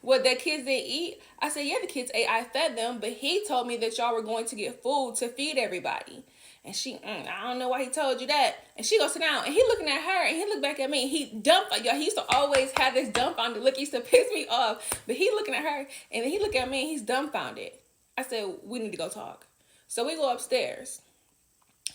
S1: what, the kids didn't eat? I said, yeah, the kids ate. I fed them. But he told me that y'all were going to get food to feed everybody. And she, I don't know why he told you that. And she goes sit down. And he looking at her. And he looked back at me. And he dumbfounded. Y'all, he used to always have this dumbfounded look. He used to piss me off. But he looking at her. And then he look at me. And he's dumbfounded. I said, we need to go talk. So we go upstairs.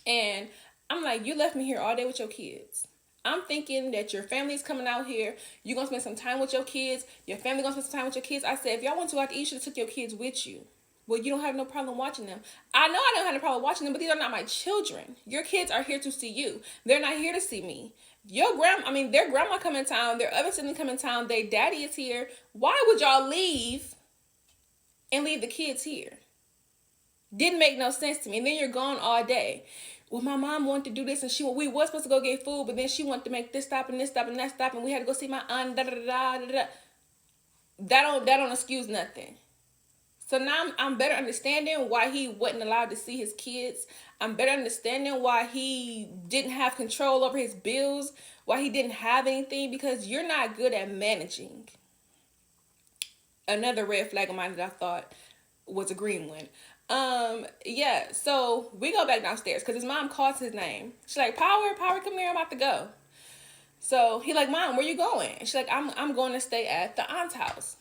S1: And I'm like, you left me here all day with your kids. I'm thinking that your family's coming out here. You're going to spend some time with your kids. Your family going to spend some time with your kids. I said, if y'all want to go out to eat, you should have took your kids with you. Well, you don't have no problem watching them. I know I don't have no problem watching them, but these are not my children. Your kids are here to see you. They're not here to see me. Their grandma come in town. Their other sibling come in town. Their daddy is here. Why would y'all leave and leave the kids here? Didn't make no sense to me. And then you're gone all day. Well, my mom wanted to do this, and we was supposed to go get food, but then she wanted to make this stop and this stop and that stop, and we had to go see my aunt. That don't excuse nothing. So now I'm better understanding why he wasn't allowed to see his kids. I'm better understanding why he didn't have control over his bills, why he didn't have anything, because you're not good at managing. Another red flag of mine that I thought was a green one. Yeah, so we go back downstairs because his mom calls his name. She's like, Power, come here, I'm about to go. So he like, Mom, where you going? And she's like, I'm going to stay at the aunt's house.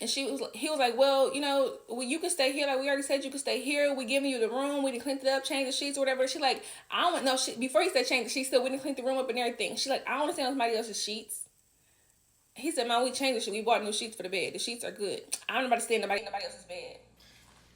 S1: And he was like, well, you can stay here. Like, we already said you could stay here. We giving you the room. We didn't clean it up, change the sheets or whatever. She like, I don't want no shit. Before he said change the sheets, still we didn't clean the room up and everything. She like, I don't want to stay on somebody else's sheets. He said, Mom, we changed the sheet. We bought new sheets for the bed. The sheets are good. I don't know about to stay in nobody else's bed.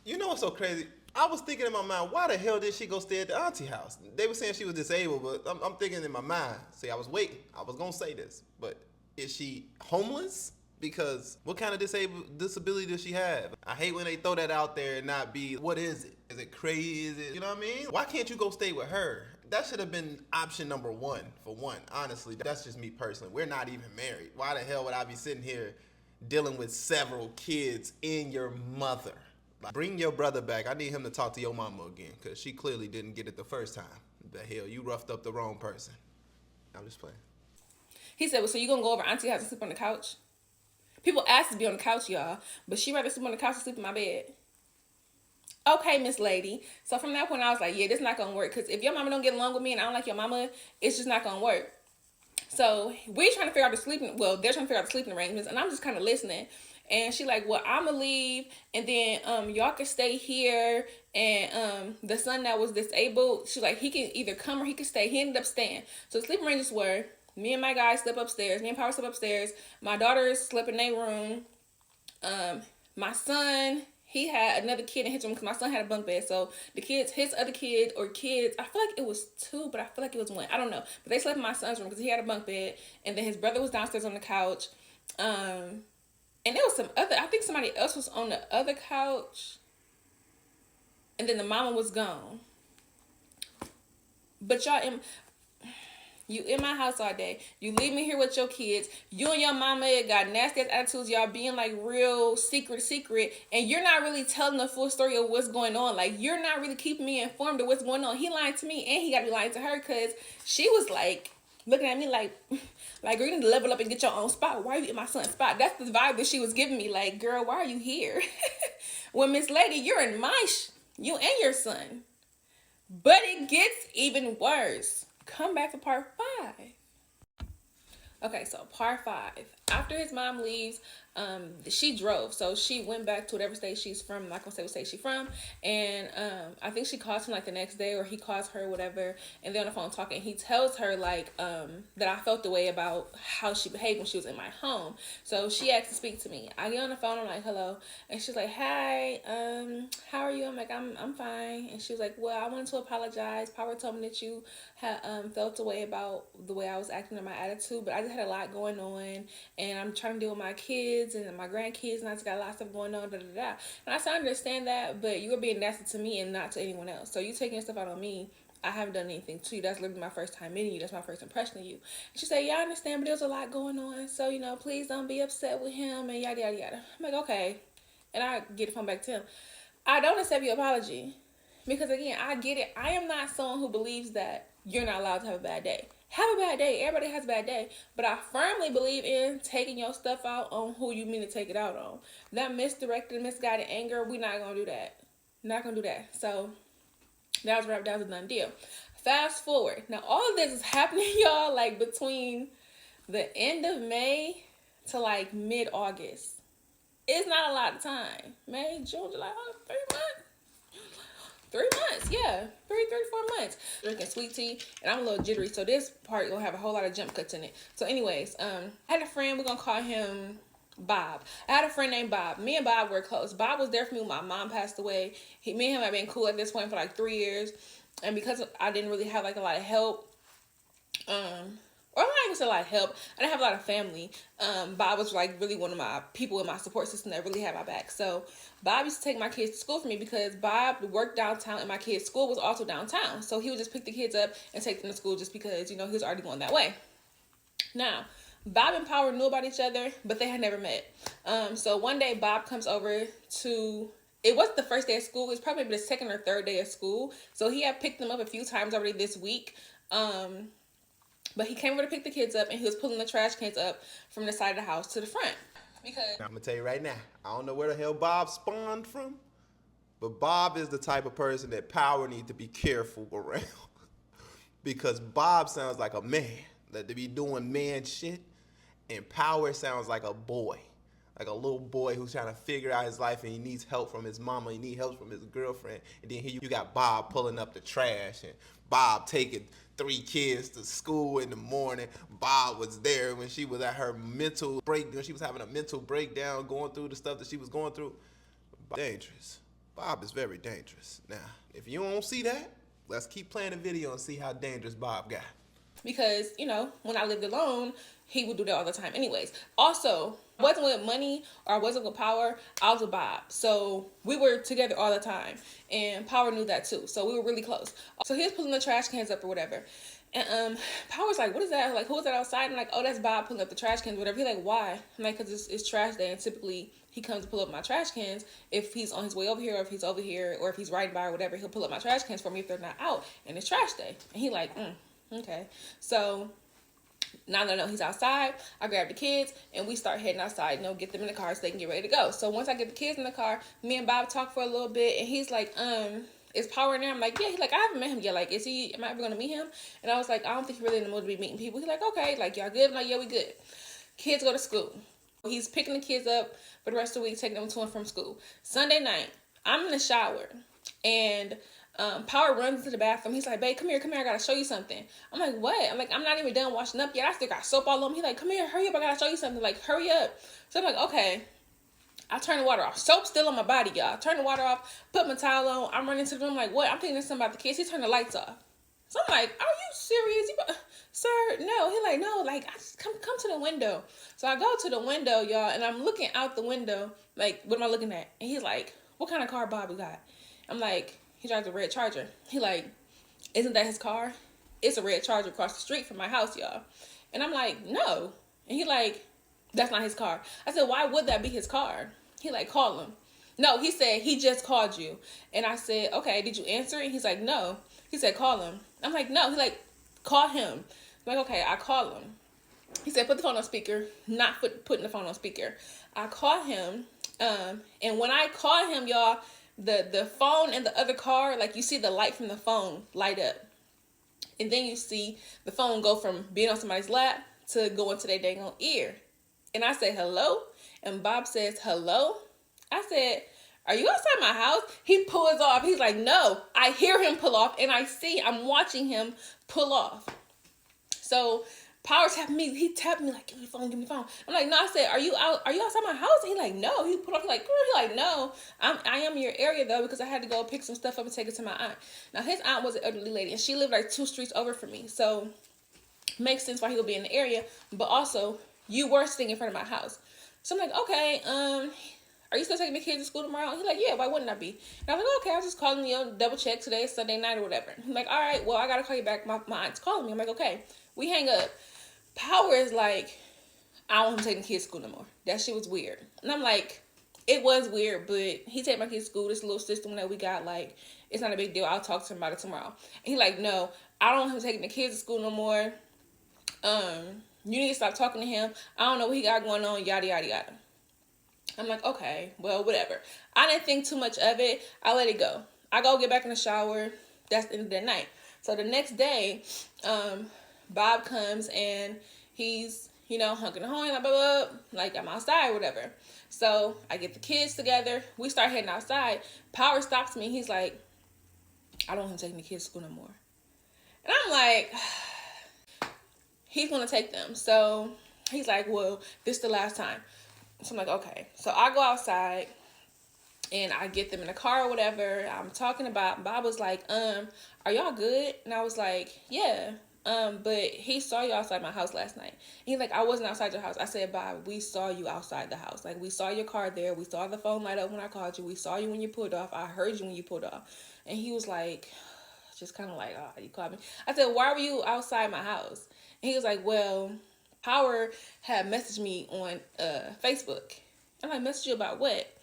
S2: You know what's so crazy? I was thinking in my mind, why the hell did she go stay at the auntie house? They were saying she was disabled, but I'm thinking in my mind. See, I was waiting. I was going to say this, but is she homeless? Because what kind of disability does she have? I hate when they throw that out there and not be, what is it? Is it crazy? Is it, you know what I mean? Why can't you go stay with her? That should have been option number one, for one. Honestly, that's just me personally. We're not even married. Why the hell would I be sitting here dealing with several kids in your mother? Like, bring your brother back. I need him to talk to your mama again, because she clearly didn't get it the first time. The hell, you roughed up the wrong person. I'm just playing.
S1: He said, well, so you gonna go over auntie's house and sleep on the couch? People ask to be on the couch, y'all, but she rather sleep on the couch and sleep in my bed. Okay, Miss Lady. So from that point, I was like, yeah, this not gonna work, because if your mama don't get along with me and I don't like your mama, it's just not gonna work. So we're trying to figure out they're trying to figure out the sleeping arrangements, and I'm just kind of listening. And she like, well, I'ma leave, and then y'all can stay here. And the son that was disabled, she like, he can either come or he can stay. He ended up staying. So the sleeping arrangements were, me and my guy slept upstairs. Me and Power slept upstairs. My daughters slept in their room. My son, he had another kid in his room because my son had a bunk bed. So the kids, his other kid or kids, I feel like it was 2, but I feel like it was 1. I don't know. But they slept in my son's room because he had a bunk bed. And then his brother was downstairs on the couch. And there was I think somebody else was on the other couch. And then the mama was gone. But you in my house all day. You leave me here with your kids. You and your mama got nasty ass attitudes. Y'all being like real secret. And you're not really telling the full story of what's going on. Like, you're not really keeping me informed of what's going on. He lied to me and he got to be lying to her, because she was like, looking at me like, girl, you need to level up and get your own spot. Why are you in my son's spot? That's the vibe that she was giving me. Like, girl, why are you here? Well, Miss Lady, you're in you and your son. But it gets even worse. Come back to part 5. Okay, so part 5. After his mom leaves, she drove. So she went back to whatever state she's from. I'm not gonna say what state she's from. And I think she calls him like the next day, or he calls her, whatever. And they're on the phone talking. He tells her like that I felt the way about how she behaved when she was in my home. So she asked to speak to me. I get on the phone. I'm like, hello, and she's like, hi, how are you? I'm like, I'm fine. And she was like, well, I wanted to apologize. Power told me that you had felt the way about the way I was acting and my attitude, but I just had a lot going on, and I'm trying to deal with my kids and my grandkids, and I just got a lot of stuff going on, And I said, I understand that, but you were being nasty to me and not to anyone else. So you taking your stuff out on me. I haven't done anything to you. That's literally my first time meeting you. That's my first impression of you. And she said, yeah, I understand, but there's a lot going on. So, please don't be upset with him and yada, yada, yada. I'm like, okay. And I get the phone back to him. I don't accept your apology. Because again, I get it. I am not someone who believes that you're not allowed to have a bad day. Have a bad day. Everybody has a bad day. But I firmly believe in taking your stuff out on who you mean to take it out on. That misdirected, misguided anger, we're not going to do that. Not going to do that. So that was wrapped. That was a done deal. Fast forward. Now, all of this is happening, y'all, like between the end of May to like mid-August. It's not a lot of time. May, June, July, 3 months. 3 months, yeah. 4 months. Drinking sweet tea, and I'm a little jittery, so this part gonna have a whole lot of jump cuts in it. So anyways, I had a friend, we're gonna call him Bob. I had a friend named Bob. Me and Bob were close. Bob was there for me when my mom passed away. Me and him have been cool at this point for like 3 years, and because I didn't really have like a lot of help, or I'm not even say a lot of help. I didn't have a lot of family. Bob was like really one of my people in my support system that really had my back. So Bob used to take my kids to school for me because Bob worked downtown and my kids' school was also downtown. So he would just pick the kids up and take them to school just because, he was already going that way. Now, Bob and Power knew about each other, but they had never met. So one day Bob comes over to... It wasn't the first day of school. It was probably the second or third day of school. So he had picked them up a few times already this week. But he came over to pick the kids up, and he was pulling the trash cans up from the side of the house to the front. Because
S2: I'm going to tell you right now, I don't know where the hell Bob spawned from, but Bob is the type of person that Power needs to be careful around. Because Bob sounds like a man that to be doing man shit, and Power sounds like a boy. Like a little boy who's trying to figure out his life and he needs help from his mama, he needs help from his girlfriend. And then here you got Bob pulling up the trash and Bob taking 3 kids to school in the morning. Bob was there when she was at her mental break, when she was having a mental breakdown, going through the stuff that she was going through. Dangerous. Bob is very dangerous. Now, if you don't see that, let's keep playing the video and see how dangerous Bob got.
S1: Because, when I lived alone, he would do that all the time anyways. Also, I wasn't with money or I wasn't with Power. I was with Bob. So we were together all the time. And Power knew that too. So we were really close. So he was pulling the trash cans up or whatever. And Power's like, what is that? Like, who is that outside? I'm like, oh, that's Bob pulling up the trash cans, whatever. He's like, why? I'm like, because it's trash day. And typically he comes to pull up my trash cans if he's on his way over here, or if he's over here, or if he's riding by or whatever. He'll pull up my trash cans for me if they're not out. And it's trash day. And he like, okay. So now that I know he's outside, I grab the kids and we start heading outside, get them in the car so they can get ready to go. So once I get the kids in the car, me and Bob talk for a little bit, and he's like, is Power in there? I'm like, yeah. He's like, I haven't met him yet. Like, am I ever going to meet him? And I was like, I don't think he's really in the mood to be meeting people. He's like, okay. Like, y'all good? I'm like, yeah, we good. Kids go to school. He's picking the kids up for the rest of the week, taking them to and from school. Sunday night, I'm in the shower, and Power runs into the bathroom. He's like, babe, come here, I gotta show you something. I'm like, what? I'm like, I'm not even done washing up yet. I still got soap all on me. He's like, come here, hurry up, I gotta show you something. Like, hurry up. So I'm like, okay. I turn the water off. Soap still on my body, y'all. I turn the water off, put my towel on. I'm running to the room like, what? I'm thinking there's something about the kids. He turned the lights off. So I'm like, are you serious? Sir, no. He's like, no, like, I just come to the window. So I go to the window, y'all, and I'm looking out the window, like, what am I looking at? And he's like, what kind of car Bobby got? I'm like, he drives a red Charger. He like, isn't that his car? It's a red Charger across the street from my house, y'all. And I'm like, no. And he like, that's not his car. I said, why would that be his car? He like, call him. No, he said, he just called you. And I said, okay, did you answer it? He's like, no. He said, call him. I'm like, no. He like, call him. I'm like, okay, I call him. He said, put the phone on speaker, not putting the phone on speaker. I call him, and when I call him, y'all, the phone and the other car, like you see the light from the phone light up. And then you see the phone go from being on somebody's lap to going to their dang on ear. And I say, hello? And Bob says, hello? I said, are you outside my house? He pulls off. He's like, no. I hear him pull off, and I'm watching him pull off. So Power tapped me. He tapped me like, give me the phone, give me the phone. I'm like, no. I said, are you outside my house? And he like, no. He put off. He like, no. I am in your area though, because I had to go pick some stuff up and take it to my aunt. Now his aunt was an elderly lady, and she lived like 2 streets over from me. So makes sense why he would be in the area. But also, you were sitting in front of my house. So I'm like, okay. Are you still taking the kids to school tomorrow? He's like, yeah. Why wouldn't I be? And I was like, okay. I was just calling you, double check. Today is Sunday night or whatever. He's like, all right. Well, I gotta call you back. My aunt's calling me. I'm like, okay. We hang up. Power is like, I don't want him taking kids to school no more. That shit was weird. And I'm like, it was weird, but he take my kids to school. This little system that we got, like, it's not a big deal. I'll talk to him about it tomorrow. And he like, no, I don't want him taking the kids to school no more. You need to stop talking to him. I don't know what he got going on, yada, yada, yada. I'm like, okay, well, whatever. I didn't think too much of it. I let it go. I go get back in the shower. That's the end of the night. So the next day, Bob comes and he's, hunking and hawing, like, blah, blah, blah, like I'm outside or whatever. So I get the kids together. We start heading outside. Power stops me. He's like, I don't want him taking the kids to school no more. And I'm like, he's going to take them. So he's like, well, this is the last time. So I'm like, okay. So I go outside and I get them in the car or whatever. I'm talking about, Bob was like, are y'all good? And I was like, yeah. But he saw you outside my house last night. And he's like, I wasn't outside your house. I said, Bob, we saw you outside the house. Like, we saw your car there. We saw the phone light up when I called you. We saw you when you pulled off. I heard you when you pulled off. And he was like, just kind of like, oh, you called me. I said, why were you outside my house? And he was like, well, Power had messaged me on Facebook. I'm like, messaged you about what?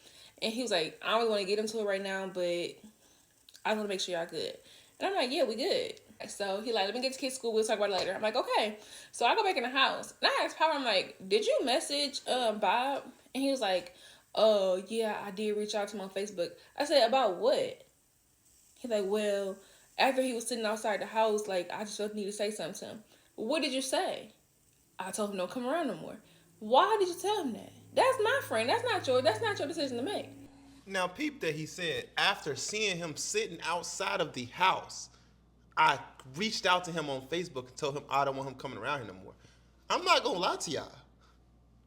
S1: And he was like, I don't really want to get into it right now, but I want to make sure y'all good. And I'm like, yeah, we good. So he like, let me get to kids' school. We'll talk about it later. I'm like, okay. So I go back in the house. And I asked Power, I'm like, did you message Bob? And he was like, oh, yeah, I did reach out to him on Facebook. I said, about what? He's like, well, after he was sitting outside the house, like, I just need to say something to him. What did you say? I told him don't come around no more. Why did you tell him that? That's my friend. That's not your decision to make.
S2: Now, peep that he said, after seeing him sitting outside of the house, I reached out to him on Facebook and told him I don't want him coming around here no more. I'm not going to lie to y'all.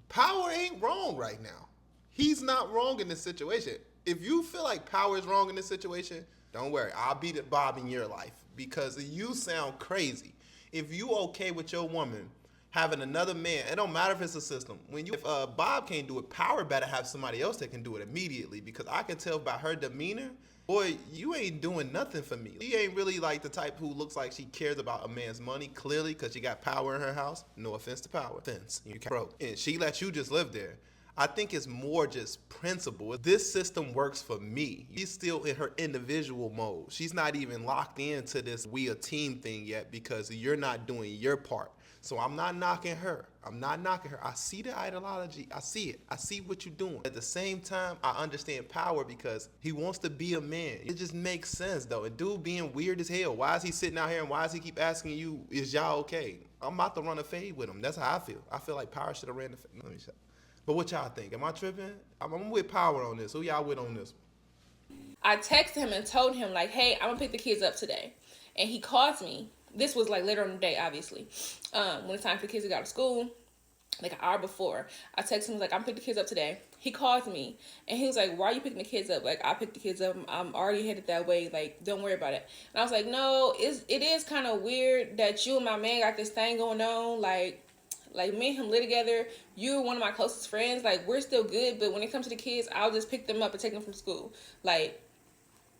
S2: Power ain't wrong right now. He's not wrong in this situation. If you feel like Power is wrong in this situation, don't worry. I'll be the Bob in your life because you sound crazy. If you okay with your woman having another man, it don't matter if it's a system. If Bob can't do it, Power better have somebody else that can do it immediately because I can tell by her demeanor, boy, you ain't doing nothing for me. She ain't really like the type who looks like she cares about a man's money, clearly, because she got Power in her house. No offense to Power. Offense. You broke. And she let you just live there. I think it's more just principle. This system works for me. She's still in her individual mode. She's not even locked into this we a team thing yet because you're not doing your part. So I'm not knocking her. I see the ideology. I see it. I see what you're doing. At the same time, I understand Power because he wants to be a man. It just makes sense, though. And dude being weird as hell. Why is he sitting out here and why does he keep asking you, is y'all okay? I'm about to run a fade with him. That's how I feel. I feel like Power should have ran the fade. Let me shut. But what y'all think? Am I tripping? I'm with Power on this. Who y'all with on this?
S1: I texted him and told him, like, hey, I'm going to pick the kids up today. And he calls me. This was, like, later on in the day, obviously. When it's time for the kids to go to school, like an hour before. I texted him, like, I'm picking the kids up today. He calls me, and he was like, why are you picking the kids up? Like, I picked the kids up. I'm already headed that way. Like, don't worry about it. And I was like, no, it is kind of weird that you and my man got this thing going on. Like me and him live together. You're one of my closest friends. Like, we're still good, but when it comes to the kids, I'll just pick them up and take them from school. Like,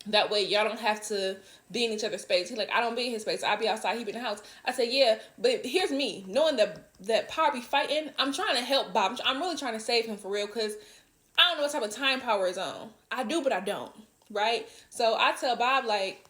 S1: that way y'all don't have to be in each other's space. He's like, I don't be in his space. I'll be outside, he be in the house. I said, yeah, but here's me. Knowing that Power be fighting, I'm trying to help Bob. I'm really trying to save him for real because I don't know what type of time Power is on. I do, but I don't, right? So I tell Bob, like,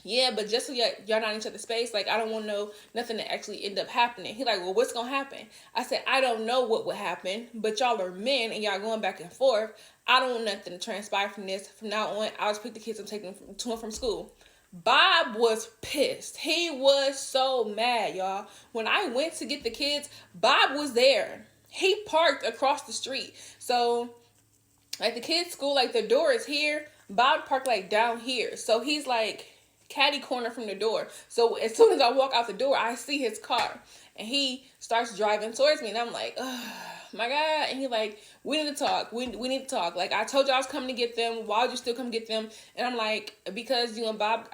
S1: yeah, but just so y'all not in each other's space, like I don't want to know nothing to actually end up happening. He like, well, what's gonna happen? I said, I don't know what would happen, but y'all are men and y'all going back and forth. I don't want nothing to transpire from this. From now on, I'll just pick the kids and take them to and from school. Bob was pissed. He was so mad, y'all. When I went to get the kids, Bob was there. He parked across the street. So like the kids' school, like the door is here. Bob parked like down here. So he's like catty corner from the door. So as soon as I walk out the door, I see his car. And he starts driving towards me. And I'm like, oh my God. And he like, we need to talk. We need to talk. Like, I told you I was coming to get them. Why would you still come get them? And I'm like, because you and Power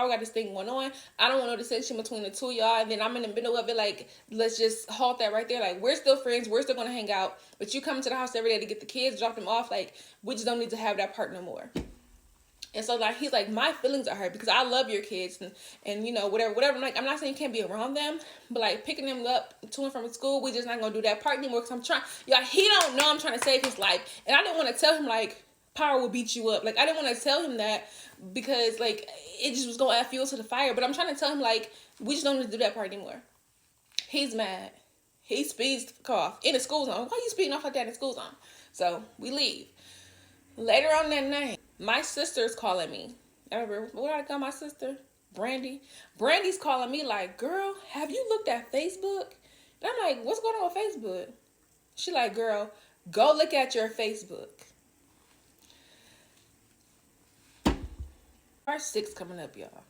S1: got this thing going on. I don't want no dissension between the two of y'all. And then I'm in the middle of it. Like, let's just halt that right there. Like, we're still friends. We're still going to hang out. But you come to the house every day to get the kids, drop them off. Like, we just don't need to have that part no more. And so like he's like, my feelings are hurt because I love your kids and you know whatever. I'm like, I'm not saying you can't be around them, but like picking them up to and from school, we just not gonna do that part anymore because I'm trying. Yeah, he don't know I'm trying to save his life, and I didn't want to tell him like Power will beat you up. Like I didn't want to tell him that because like it just was gonna add fuel to the fire. But I'm trying to tell him like we just don't need to do that part anymore. He's mad. He speeds off in the school zone. Why are you speeding off like that in the school zone? So we leave. Later on that night, my sister's calling me. I remember, what did I call my sister? Brandy. Brandy's calling me like, girl, have you looked at Facebook? And I'm like, what's going on with Facebook? She like, girl, go look at your Facebook. Part 6 coming up, y'all.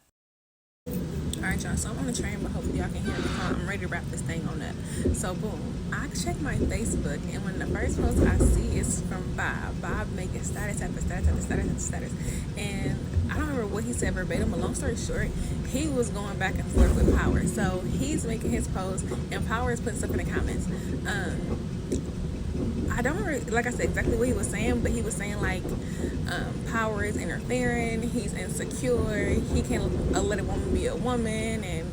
S1: Alright, y'all, so I'm on the train, but hopefully y'all can hear me. I'm ready to wrap this thing on up. So, boom, I check my Facebook, and when the first post I see is from Bob making status after status after status after status. And I don't remember what he said verbatim, but long story short, he was going back and forth with Power. So, he's making his post, and Power is putting stuff in the comments. I don't remember, like I said, exactly what he was saying, but he was saying like Power is interfering, he's insecure, he can't let a woman be a woman, and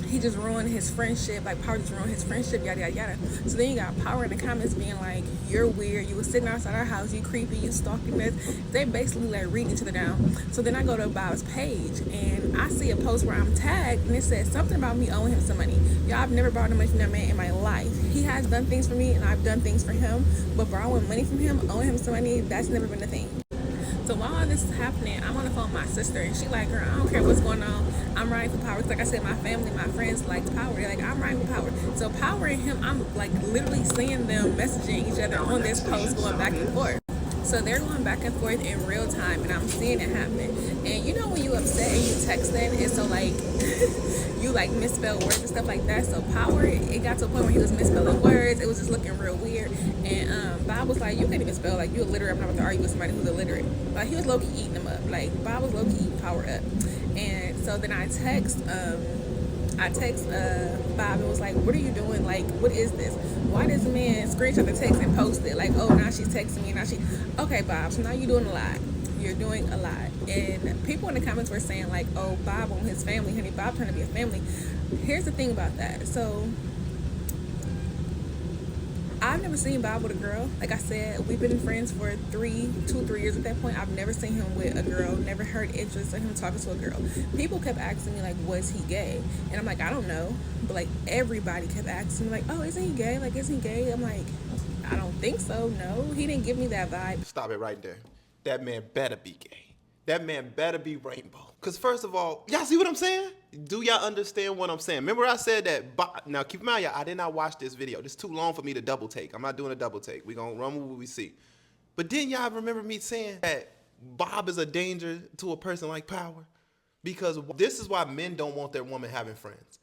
S1: he just ruined his friendship, like Power just ruined his friendship, yada yada yada. So then you got Power in the comments being like, you're weird, you were sitting outside our house, you creepy, you stalking us. They basically like reading each other down. So then I go to Bob's page and I see a post where I'm tagged and it says something about me owing him some money. Y'all, I've never borrowed no money from that man in my life. He has done things for me and I've done things for him, but borrowing money from him, owing him some money, that's never been a thing. So while all this is happening, I'm on the phone with my sister, and she like, girl, I don't care what's going on. I'm riding for Power. Like I said, my family, my friends like Power. They're like, I'm riding for Power. So Power and him, I'm like literally seeing them messaging each other on this post, going back and forth. So they're going back and forth in real time, and I'm seeing it happen. And you know when you upset and you text them, and so like you like misspell words and stuff like that. So Power, it got to a point where he was misspelling words. It was just looking real weird. And Bob was like, you can't even spell, like you illiterate. I'm not about to argue with somebody who's illiterate. Like he was low key eating them up. Like Bob was low key eating Power up. And so then I text Bob and was like, what are you doing? Like, what is this? Why does the man screenshot the text and post it? Like, oh, now she's texting me. Okay, Bob, so now you're doing a lot. You're doing a lot. And people in the comments were saying like, oh, Bob on his family, honey, Bob trying to be a family. Here's the thing about that. So I've never seen Bob with a girl. Like I said, we've been friends for 3 years at that point. I've never seen him with a girl, never heard interest in him talking to a girl. People kept asking me, like, was he gay? And I'm like, I don't know. But, like, everybody kept asking me, like, oh, isn't he gay? Like, is he gay? I'm like, I don't think so. No, he didn't give me that vibe.
S2: Stop it right there. That man better be gay. That man better be rainbow. Because first of all, y'all see what I'm saying? Do y'all understand what I'm saying? Remember I said that, now keep in mind, y'all, I did not watch this video. This is too long for me to double take. I'm not doing a double take. We're going to run with what we see. But didn't y'all remember me saying that Bob is a danger to a person like Power? Because this is why men don't want their woman having friends.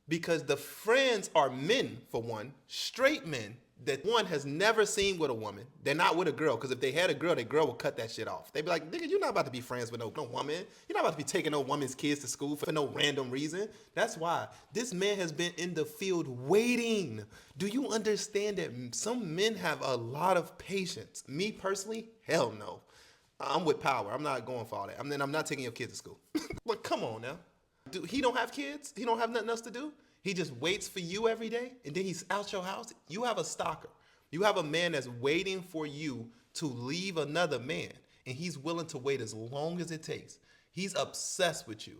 S2: Because the friends are men, for one, straight men, that one has never seen with a woman. They're not with a girl, because if they had a girl, the girl would cut that shit off. They'd be like, nigga, you're not about to be friends with no woman. You're not about to be taking no woman's kids to school for no random reason. That's why this man has been in the field waiting. Do you understand that some men have a lot of patience? Me personally, hell no. I'm with Power. I'm not going for all that. I'm not taking your kids to school. But come on now. He don't have kids? He don't have nothing else to do? He just waits for you every day, and then he's out your house? You have a stalker. You have a man that's waiting for you to leave another man, and he's willing to wait as long as it takes. He's obsessed with you.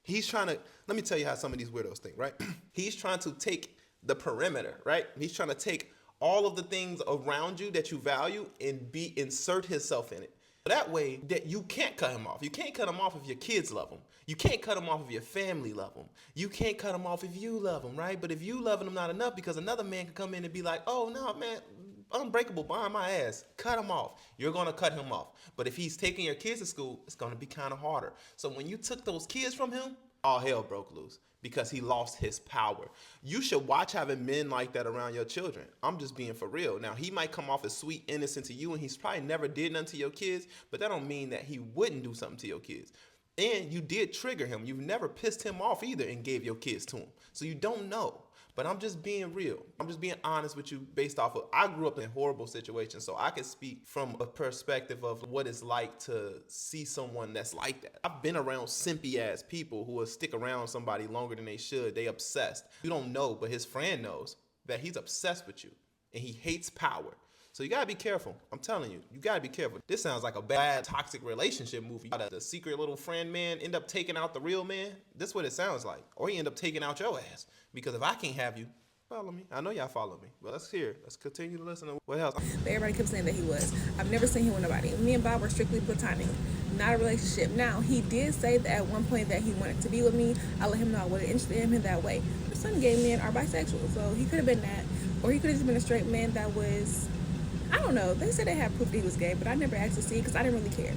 S2: He's trying to, let me tell you how some of these weirdos think, right? He's trying to take the perimeter, right? He's trying to take all of the things around you that you value and insert himself in it. That way that you can't cut him off. You can't cut him off if your kids love him. You can't cut him off if your family love him. You can't cut him off if you love him, right? But if you loving him not enough, because another man can come in and be like, oh no, man, unbreakable behind my ass. Cut him off. You're gonna cut him off. But if he's taking your kids to school, it's gonna be kind of harder. So when you took those kids from him, all hell broke loose because he lost his power. You should watch having men like that around your children. I'm just being for real. Now, he might come off as sweet, innocent to you, and he's probably never did nothing to your kids, but that don't mean that he wouldn't do something to your kids. And you did trigger him. You've never pissed him off either and gave your kids to him. So you don't know. But I'm just being real. I'm just being honest with you based off of, I grew up in horrible situations, so I can speak from a perspective of what it's like to see someone that's like that. I've been around simpy ass people who will stick around somebody longer than they should. They obsessed. You don't know, but his friend knows that he's obsessed with you and he hates power. So you gotta be careful. I'm telling you, you gotta be careful. This sounds like a bad toxic relationship movie. The secret little friend man end up taking out the real man. That's what it sounds like. Or he end up taking out your ass. Because if I can't have you, follow me. I know y'all follow me. But let's hear. Let's continue to listen to what else.
S1: But everybody kept saying that he was. I've never seen him with nobody. Me and Bob were strictly platonic, not a relationship. Now, he did say that at one point that he wanted to be with me. I let him know I wasn't interested in him that way. Some gay men are bisexual, so he could have been that. Or he could have just been a straight man that was, I don't know. They said they had proof that he was gay, but I never asked to see because I didn't really care.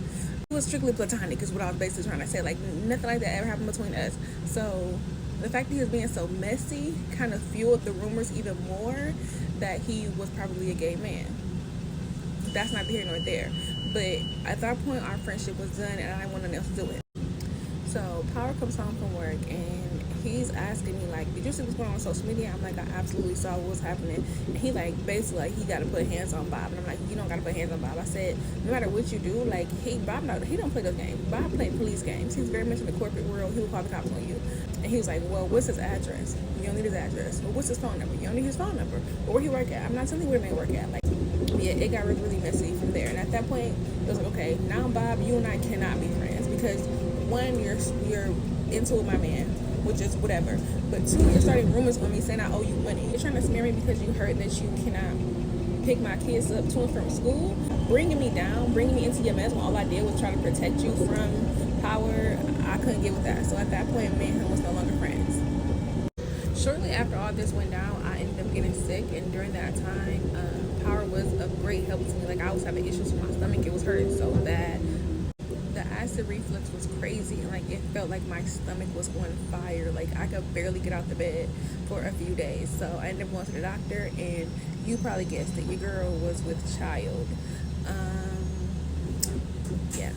S1: It was strictly platonic is what I was basically trying to say. Like, nothing like that ever happened between us. So the fact that he was being so messy kind of fueled the rumors even more that he was probably a gay man. That's not here nor there. But at that point, our friendship was done and I didn't want nothing else to do with it. So Power comes home from work and he's asking me, like, did you see what's going on social media? I'm like, I absolutely saw what was happening. And he, like, basically, like, he got to put hands on Bob. And I'm like, you don't got to put hands on Bob. I said, no matter what you do, like, Bob, he don't play those games. Bob played police games. He's very much in the corporate world. He will call the cops on you. And he was like, well, what's his address? You don't need his address. Well, what's his phone number? You don't need his phone number. Or where he work at? I'm not telling you where the man work at. Like, yeah, it got really, really messy from there. And at that point, it was like, okay, now, Bob, you and I cannot be friends because, one, you're into my man, which is whatever. But two, you're starting rumors on me saying I owe you money. You're trying to smear me because you heard that you cannot pick my kids up to and from school, bringing me down, bringing me into your mess when all I did was try to protect you from Power. I couldn't get with that. So at that point, me and him was no longer friends. Shortly after all this went down, I ended up getting sick, and during that time, Power was of great help to me. Like, I was having issues with my stomach. It was hurting so bad. The acid reflux was crazy, and like it felt like my stomach was on fire. Like I could barely get out the bed for a few days. So I ended up going to the doctor, and you probably guessed it, your girl was with child. Yeah.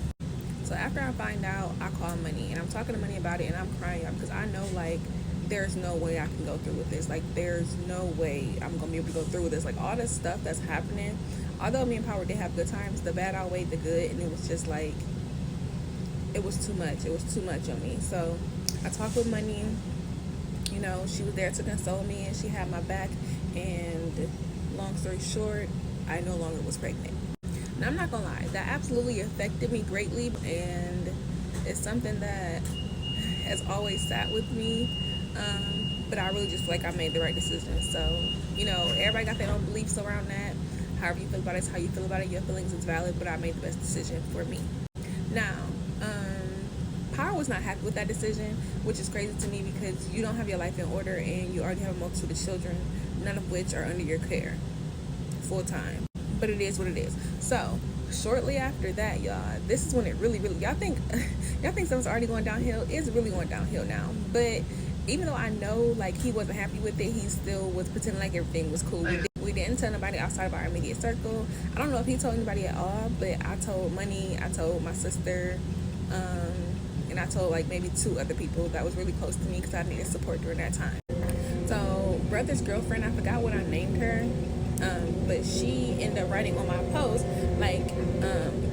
S1: So after I find out, I call Money, and I'm talking to Money about it, and I'm crying out because I know, like, there's no way I can go through with this. Like, there's no way I'm gonna be able to go through with this. Like, all this stuff that's happening, although me and Power did have good times, the bad outweighed the good, and it was just like, it was too much. It was too much on me. So I talked with Money. You know, she was there to console me, and she had my back. And long story short, I no longer was pregnant. Now, I'm not gonna lie, that absolutely affected me greatly, and it's something that has always sat with me. But I really just feel like I made the right decision. So, you know, everybody got their own beliefs around that. However you feel about it is how you feel about it. Your feelings is valid, but I made the best decision for me. Now, Power was not happy with that decision, which is crazy to me because you don't have your life in order and you already have a multitude of children, none of which are under your care full time. But it is what it is. So shortly after that, y'all, this is when it really, y'all think something's already going downhill. It's really going downhill now. But even though I know, like, he wasn't happy with it, he still was pretending like everything was cool. We didn't tell nobody outside of our immediate circle. I don't know if he told anybody at all, but I told Money, I told my sister, and I told, like, maybe 2 other people that was really close to me because I needed support during that time. So brother's girlfriend, I forgot what I named her, but she ended up writing on my post, like,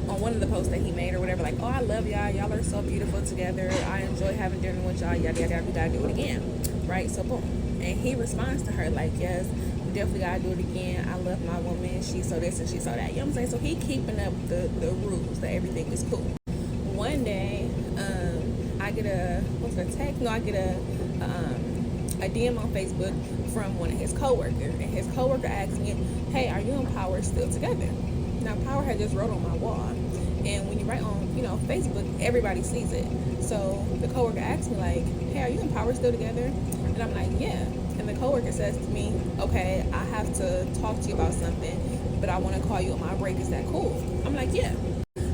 S1: on one of the posts that he made or whatever, like, oh, I love y'all are so beautiful together, I enjoy having dinner with y'all, yada yada yada, we gotta do it again, right? So boom, and he responds to her like, yes, we definitely gotta do it again, I love my woman, she so this and she so that, you know what I'm saying? So he keeping up the rules that everything is cool. One day, get a text? No, I get a DM on Facebook from one of his coworkers, and his coworker asked me, "Hey, are you and Power still together?" Now, Power had just wrote on my wall, and when you write on Facebook, everybody sees it. So the coworker asked me like, "Hey, are you and Power still together?" And I'm like, "Yeah." And the coworker says to me, "Okay, I have to talk to you about something, but I want to call you on my break. Is that cool?" I'm like, "Yeah."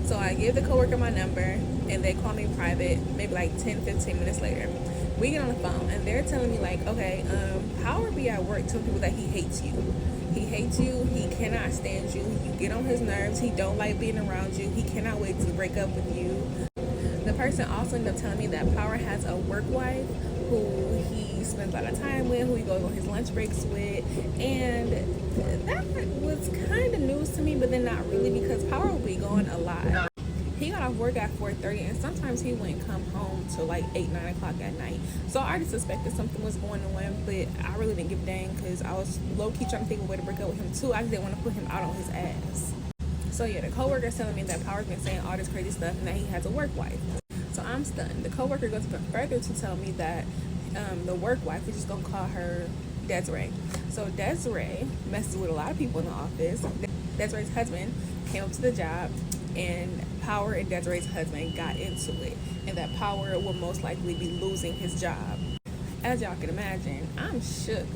S1: So I give the coworker my number, and they call me private maybe like 10-15 minutes later. We get on the phone, and they're telling me like, "Okay, Power be at work telling people that he hates you. He hates you. He cannot stand you. You get on his nerves. He don't like being around you. He cannot wait to break up with you." The person also ended up telling me that Power has a work wife who he spends a lot of time with, who he goes on his lunch breaks with, and that was kind of news to me, but then not really, because Power will be gone a lot. He got off work at 4:30, and sometimes he wouldn't come home till like 8-9 o'clock at night. So I already suspected something was going on, but I really didn't give a dang because I was low-key trying to think of a way to break up with him too. I just didn't want to put him out on his ass. So yeah, the coworker's telling me that Power's been saying all this crazy stuff and that he has a work wife. So I'm stunned. The coworker goes even further to tell me that the work wife, we're just gonna call her Desiree. So Desiree messes with a lot of people in the office. Desiree's husband came up to the job, and Power and Desiree's husband got into it, and that Power will most likely be losing his job. As y'all can imagine, I'm shook.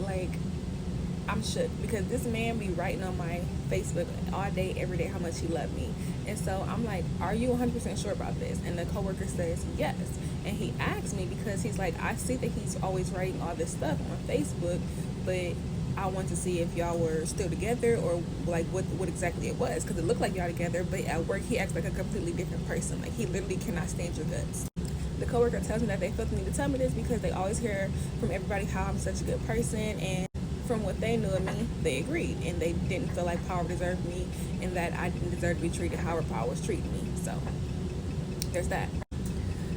S1: I'm shook because this man be writing on my Facebook all day, every day, how much he loved me. And so I'm like, "Are you 100% sure about this?" And the coworker says yes. And he asked me because he's like, "I see that he's always writing all this stuff on Facebook, but I want to see if y'all were still together or like what exactly it was, because it looked like y'all together, but at work he acts like a completely different person. Like he literally cannot stand your guts." The coworker tells me that they felt the need to tell me this because they always hear from everybody how I'm such a good person, and from what they knew of me, they agreed, and they didn't feel like Power deserved me, and that I didn't deserve to be treated how Power was treating me. So there's that.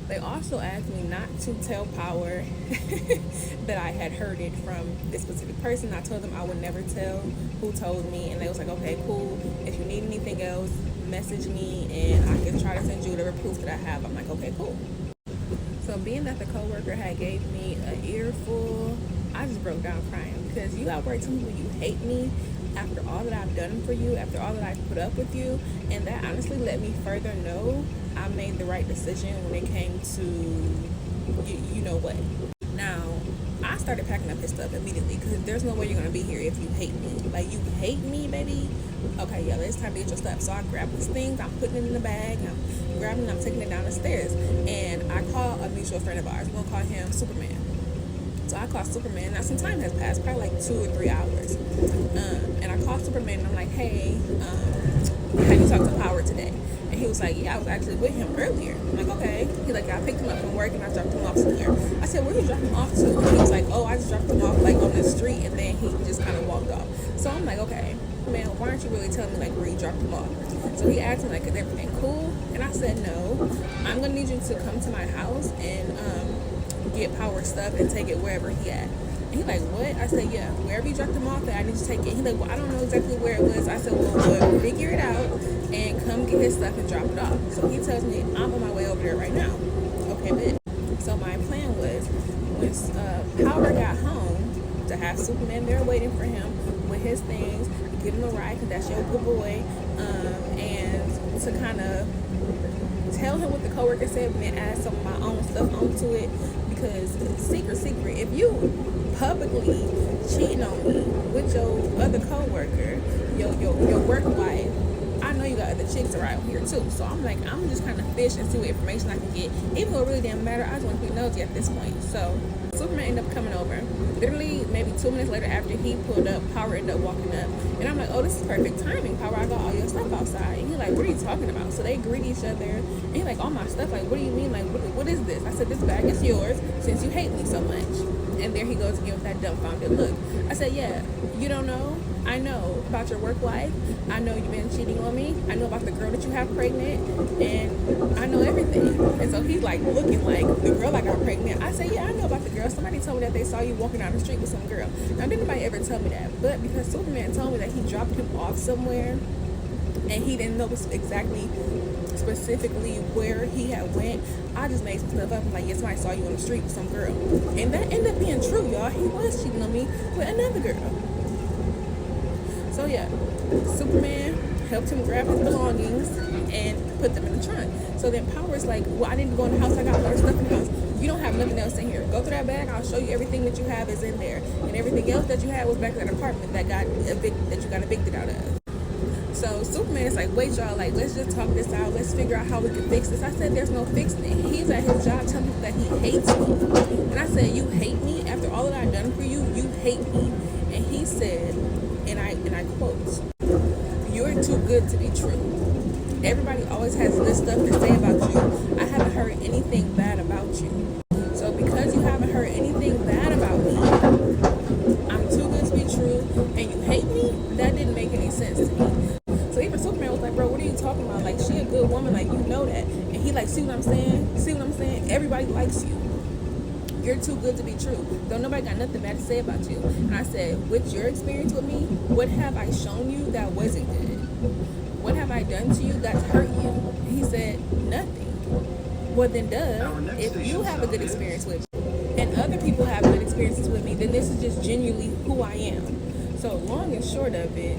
S1: They also asked me not to tell Power that I had heard it from this specific person. I told them I would never tell who told me, and they was like, "Okay, cool. If you need anything else, message me, and I can try to send you whatever proof that I have." I'm like, "Okay, cool." So being that the coworker had gave me an earful, I just broke down crying, because you at work telling people you hate me after all that I've done for you, after all that I've put up with you, and that honestly let me further know I made the right decision when it came to you know what. Now, I started packing up his stuff immediately because there's no way you're gonna be here if you hate me. Like, you hate me, baby? Okay, yeah, it's time to get your stuff. So I grabbed his things, I'm putting it in the bag, I'm grabbing it, I'm taking it down the stairs, and I call a mutual friend of ours. We're gonna call him Superman. So I called Superman. Now some time has passed, probably like 2 or 3 hours. And I called Superman and I'm like, "Hey, have you talked to Power today?" And he was like, "Yeah, I was actually with him earlier." I'm like, "Okay." He's like, "I picked him up from work and I dropped him off somewhere." I said, "Where did you drop him off to?" And he was like, "Oh, I just dropped him off like on the street," and then he just kind of walked off. So I'm like, "Okay, man, why aren't you really telling me like where you dropped him off?" So he asked me like, "Is everything cool?" And I said, "No, I'm gonna need you to come to my house and get Power stuff and take it wherever he at." And he like, "What?" I said, "Yeah, wherever you dropped him off at, I need you to take it." He like, "Well, I don't know exactly where it was." I said, "Well, figure it out and come get his stuff and drop it off." So he tells me, "I'm on my way over there right now." Okay, but so my plan was, when Power got home, to have Superman there waiting for him with his things, give him a ride because that's your good boy, and to kind of tell him what the coworker said, and then add some of my own stuff onto it. Because secret, if you publicly cheating on me with your other coworker, your work wife, I know you got other chicks around here too. So I'm like, I'm just kind of fish and see what information I can get. Even though it really didn't matter, I just want to be nosy at this point. So Superman ended up coming over. Literally, maybe 2 minutes later after he pulled up, Power ended up walking up. And I'm like, "Oh, this is perfect timing, Power. I got all your stuff outside." And he like, "What are you talking about?" So they greet each other. And he like, "All my stuff? Like, what do you mean? Like, what is this?" I said, "This bag is yours since you hate me so much." And there he goes again with that dumbfounded look. I said, "Yeah, you don't know? I know about your work life. I know you've been cheating on me. I know about the girl that you have pregnant. And I know everything." And so he's like looking like, "The girl I got pregnant?" I said, "Yeah, I know about the girl. Somebody told me that they saw you walking down the street with some girl." Now, didn't nobody ever tell me that. But because Superman told me that he dropped him off somewhere, and he didn't know exactly specifically where he had went. I just made some stuff up. I'm like, yes, I saw you on the street with some girl, and that ended up being true, y'all. He was cheating on me with another girl. So yeah, Superman helped him grab his belongings and put them in the trunk. So then Power's like, well, I need to go in the house. I got more stuff in the house. You don't have nothing else in here. Go through that bag. I'll show you everything that you have is in there, and everything else that you had was back in that apartment that you got evicted out of. So Superman is like, wait, y'all, like, let's just talk this out. Let's figure out how we can fix this. I said, there's no fixing it. He's at his job telling people that he hates me. And I said, you hate me? After all that I've done for you, you hate me. And he said, and I quote, you're too good to be true. Everybody always has good stuff to say about you. I haven't heard anything bad about you. So because you haven't heard anything bad about me, I'm too good to be true, and you hate me? That didn't make any sense to me. So even Superman was like, bro, what are you talking about? Like, she a good woman, like, you know that. And he like, see what I'm saying? See what I'm saying? Everybody likes you. You're too good to be true. Don't nobody got nothing bad to say about you. And I said, with your experience with me, what have I shown you that wasn't good? What have I done to you that's hurt you? And he said, nothing. Well then duh, if you have a good experience with me and other people have good experiences with me, then this is just genuinely who I am. So long and short of it,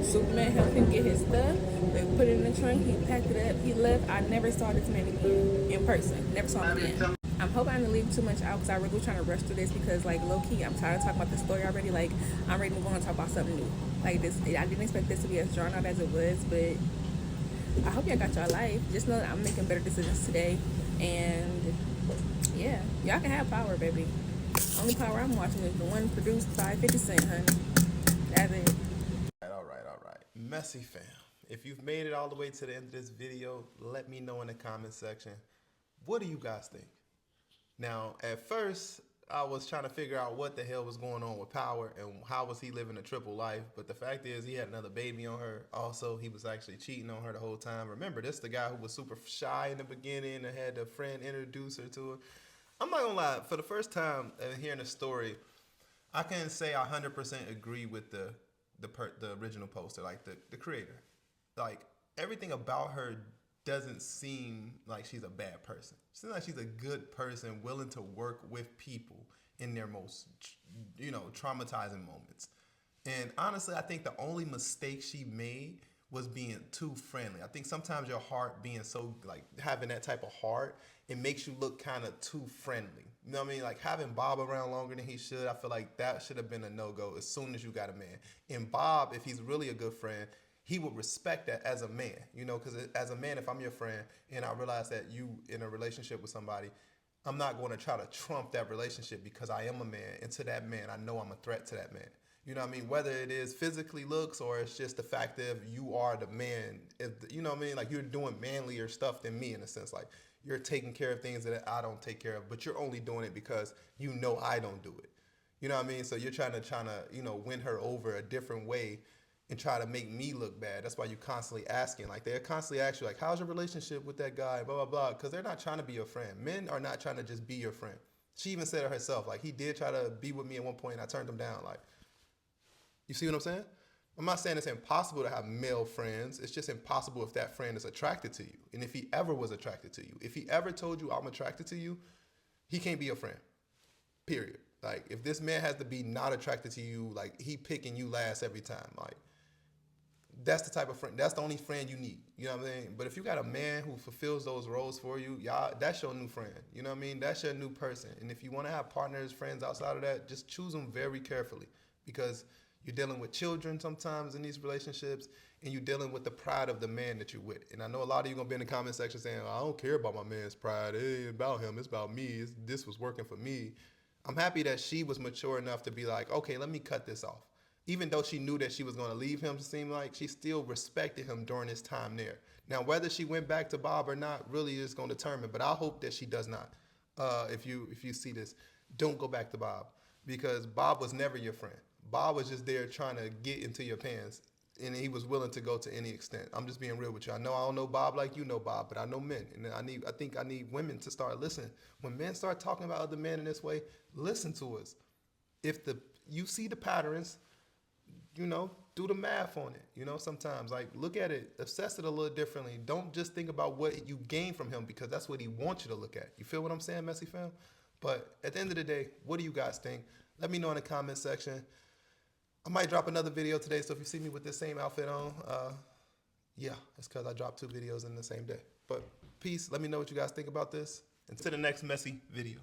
S1: Superman helped him get his stuff. They put it in the trunk. He packed it up. He left. I never saw this man again in person. Never saw him again. I'm hoping I didn't leave too much out because I really was trying to rush through this because, like, low key, I'm tired of talking about the story already. Like, I'm ready to move on and talk about something new. Like this, I didn't expect this to be as drawn out as it was, but I hope y'all got y'all life. Just know that I'm making better decisions today, and yeah, y'all can have power, baby. Only power I'm watching is the one produced by 50 Cent, honey. That's it.
S2: All right. Messy fam. If you've made it all the way to the end of this video, let me know in the comment section. What do you guys think? Now, at first, I was trying to figure out what the hell was going on with Power and how was he living a triple life. But the fact is, he had another baby on her. Also, he was actually cheating on her the whole time. Remember, this is the guy who was super shy in the beginning and had a friend introduce her to her. I'm not gonna lie, for the first time hearing the story, I can say I 100% agree with the original poster, like the creator. Like, everything about her doesn't seem like she's a bad person. She seems like she's a good person, willing to work with people in their most, traumatizing moments. And honestly, I think the only mistake she made was being too friendly. I think sometimes your heart being so, like, having that type of heart, it makes you look kind of too friendly. You know what I mean? Like, having Bob around longer than he should, I feel like that should have been a no-go as soon as you got a man. And Bob, if he's really a good friend, he would respect that as a man, because as a man, if I'm your friend and I realize that you in a relationship with somebody, I'm not going to try to trump that relationship because I am a man. And to that man, I know I'm a threat to that man. You know what I mean? Whether it is physically looks or it's just the fact that you are the man, you know what I mean? Like, you're doing manlier stuff than me in a sense. Like, you're taking care of things that I don't take care of, but you're only doing it because you know I don't do it. You know what I mean? So you're trying to win her over a different way and try to make me look bad. That's why you constantly asking. Like, they're constantly asking you, like, how's your relationship with that guy? Blah, blah, blah. Because they're not trying to be your friend. Men are not trying to just be your friend. She even said it herself. Like, he did try to be with me at one point, and I turned him down. Like, you see what I'm saying? I'm not saying it's impossible to have male friends. It's just impossible if that friend is attracted to you. And if he ever was attracted to you. If he ever told you, I'm attracted to you, he can't be your friend. Period. Like, if this man has to be not attracted to you, like, he picking you last every time. Like, that's the type of friend. That's the only friend you need. You know what I mean? But if you got a man who fulfills those roles for you, y'all, that's your new friend. You know what I mean? That's your new person. And if you want to have partners, friends outside of that, just choose them very carefully, because you're dealing with children sometimes in these relationships, and you're dealing with the pride of the man that you're with. And I know a lot of you gonna be in the comment section saying, I don't care about my man's pride. It ain't about him. It's about me. This was working for me. I'm happy that she was mature enough to be like, okay, let me cut this off. Even though she knew that she was going to leave him, it seemed like she still respected him during his time there. Now, whether she went back to Bob or not really is going to determine, but I hope that she does not. If you see this, don't go back to Bob, because Bob was never your friend. Bob was just there trying to get into your pants, and he was willing to go to any extent. I'm just being real with you. I know I don't know Bob like you know Bob, but I know men, and I think I need women to start listening. When men start talking about other men in this way, listen to us. If you see the patterns, do the math on it. You know, sometimes like look at it, assess it a little differently. Don't just think about what you gain from him because that's what he wants you to look at. You feel what I'm saying, Messy Fam? But at the end of the day, what do you guys think? Let me know in the comment section. I might drop another video today, so if you see me with this same outfit on, yeah, it's because I dropped 2 videos in the same day. But peace. Let me know what you guys think about this. And to the next messy video.